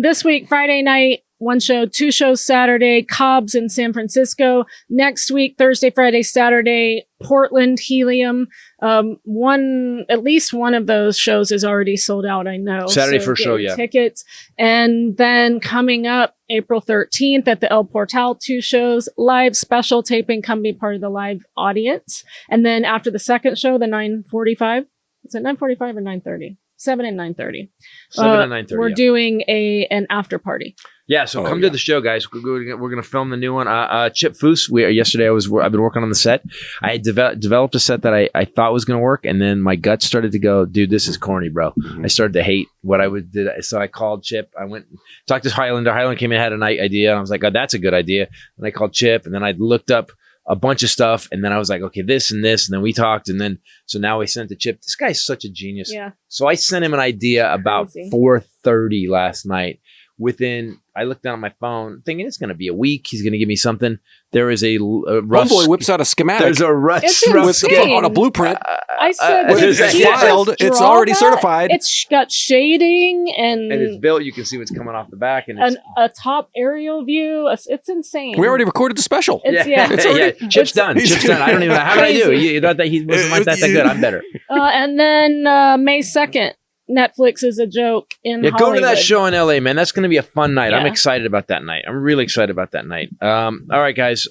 This week, Friday night, 1 show, 2 shows Saturday, Cobb's in San Francisco. Next week, Thursday, Friday, Saturday, Portland, Helium. At least one of those shows is already sold out, I know.
Saturday for show, yeah.
Tickets. And then coming up April 13th at the El Portal, 2 shows, live special taping. Come be part of the live audience. And then after the second show, the 9:45. Is it 9:45 or 9:30? 7 and 9:30.
7 and 9:30.
We're doing an after party.
Yeah, so come to the show, guys. We're going to film the new one. Chip Foose. Yesterday I've been working on the set. I had developed a set that I thought was going to work, and then my gut started to go, dude, this is corny, bro.
Mm-hmm.
I started to hate what I would do. So I called Chip. I went and talked to Highlander. Highlander came in, had an idea, and I was like, oh, that's a good idea. And I called Chip, and then I looked up a bunch of stuff, and then I was like, okay, this and this, and then we talked, and then so now I sent to Chip. This guy's such a genius.
Yeah.
So I sent him an idea about 4:30 last night. I looked down at my phone thinking it's going to be a week. He's going to give me something. There is a rough.
Homeboy whips out a schematic.
There's a rough
on a blueprint.
I said
it's filed. It's already certified.
It's got shading and
it's built. You can see what's coming off the back and
a top aerial view. It's insane.
We already recorded the special.
Chip's done. Chip's done. I don't even know how did I do. You know that he wasn't like that good. I'm better.
And then May 2nd. Netflix is a joke in Hollywood.
Go to that show in LA, man. That's going to be a fun night. Yeah. I'm excited about that night. I'm really excited about that night. All right, guys.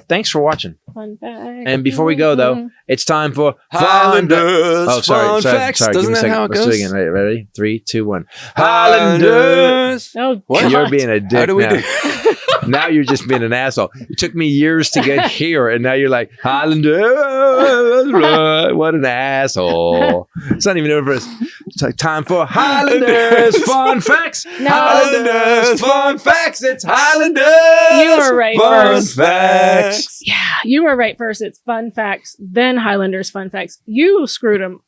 Thanks for watching.
Fun fact.
And before we go, though, it's time for
Highlanders.
Oh, sorry.
Facts. Doesn't that how it goes?
Let's do it again. Ready? 3, 2, 1. Highlanders.
Oh,
what? You're being a dick.
How do we do?
Now you're just being an asshole. It took me years to get here, and now you're like, Highlander. What an asshole. It's not even over. It's like time for Highlanders Fun Facts.
No.
Highlanders Fun Facts. It's Highlanders.
You were right
Fun
first.
Facts.
Yeah, you were right first. It's Fun Facts, then Highlanders Fun Facts. You screwed them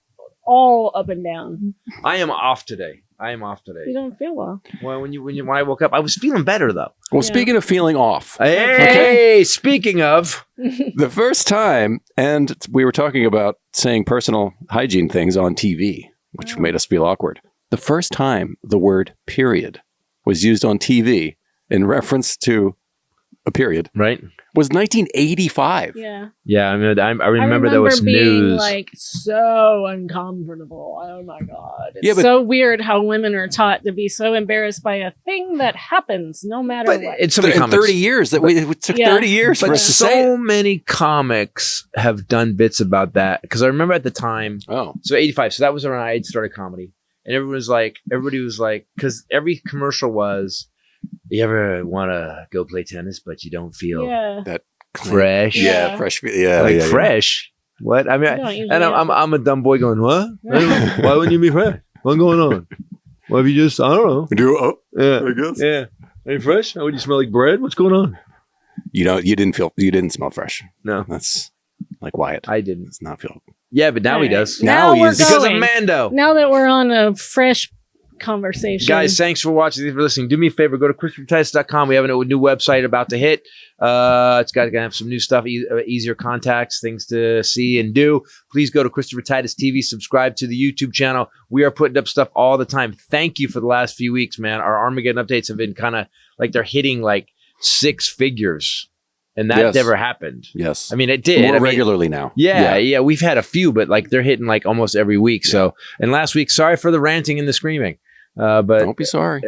all up and down.
I am off today.
You don't feel well.
Well, when I woke up, I was feeling better though.
Well, speaking of feeling off,
hey, speaking of
the first time, and we were talking about saying personal hygiene things on TV, which made us feel awkward. The first time the word period was used on TV in reference to a period,
right,
was 1985.
Yeah.
I mean, I remember there was
being
news.
Like so uncomfortable. Oh my god! It's so weird how women are taught to be so embarrassed by a thing that happens, no matter what.
It's so many
in 30 years it took 30 years for us to say it.
So many comics have done bits about that because I remember at the time.
Oh,
so 85. So that was around I had started comedy, and everybody was like, because every commercial was. You ever want to go play tennis, but you don't feel
that
fresh?
Yeah, fresh. Yeah,
fresh. What? I mean, I'm a dumb boy going, what? Why wouldn't you be fresh? What's going on? Well, if you just, I don't know. I guess. Yeah. Are you fresh? Would you smell like bread? What's going on?
You didn't smell fresh.
No.
That's like Wyatt.
I didn't.
Does not feel.
Yeah, but now he does.
Now
he's because of Mando.
Now that we're on a fresh conversation.
Guys, thanks for watching. Thanks for listening. Do me a favor. Go to ChristopherTitus.com. We have a new website about to hit. It's got to have some new stuff, easier contacts, things to see and do. Please go to Christopher Titus TV. Subscribe to the YouTube channel. We are putting up stuff all the time. Thank you for the last few weeks, man. Our Armageddon updates have been kind of like they're hitting like 6 figures. And that never happened.
Yes.
I mean, it did.
More regularly now.
Yeah. We've had a few, but like they're hitting like almost every week. Yeah. So, and last week, sorry for the ranting and the screaming. But
don't be sorry.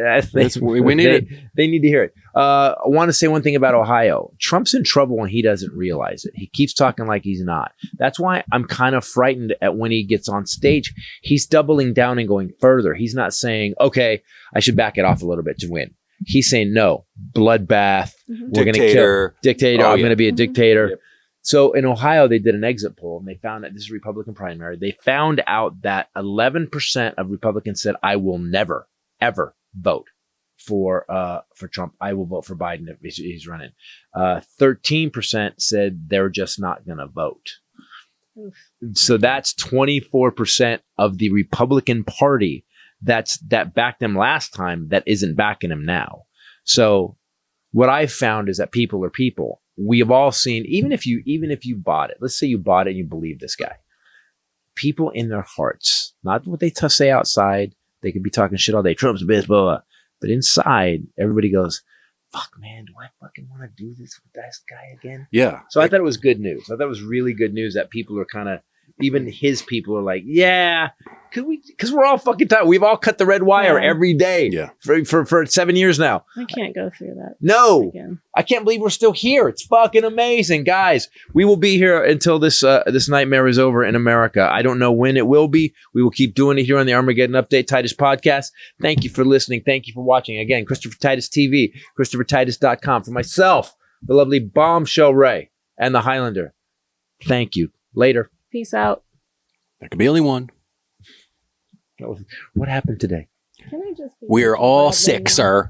We need it.
They need to hear it. I want to say one thing about Ohio. Trump's in trouble when he doesn't realize it. He keeps talking like he's not. That's why I'm kind of frightened at when he gets on stage. He's doubling down and going further. He's not saying, okay, I should back it off a little bit to win. He's saying, no, bloodbath. We're going to kill dictator. I'm going to be a dictator. Yep. So in Ohio, they did an exit poll and they found that this is a Republican primary. They found out that 11% of Republicans said, I will never, ever vote for Trump. I will vote for Biden if he's running. 13% said they're just not going to vote. Oof. So that's 24% of the Republican Party that backed him last time that isn't backing him now. So what I've found is that people are people. We have all seen, even if you bought it, let's say you bought it and you believe this guy, people in their hearts, not what they say outside, they could be talking shit all day, Trump's the best, blah, blah, but inside, everybody goes, fuck, man, do I fucking want to do this with this guy again?
Yeah.
So I thought it was good news. I thought it was really good news that people are kind of, even his people are like, yeah, because we're all fucking tired. We've all cut the red wire every day for 7 years now.
I can't go through that.
No,
again.
I can't believe we're still here. It's fucking amazing, guys. We will be here until this nightmare is over in America. I don't know when it will be. We will keep doing it here on the Armageddon Update Titus Podcast. Thank you for listening. Thank you for watching. Again, Christopher Titus TV, ChristopherTitus.com. For myself, the lovely Bombshell Ray, and the Highlander. Thank you. Later.
Peace out.
There can be only one.
What happened today?
Can I just?
We're all sick, sir.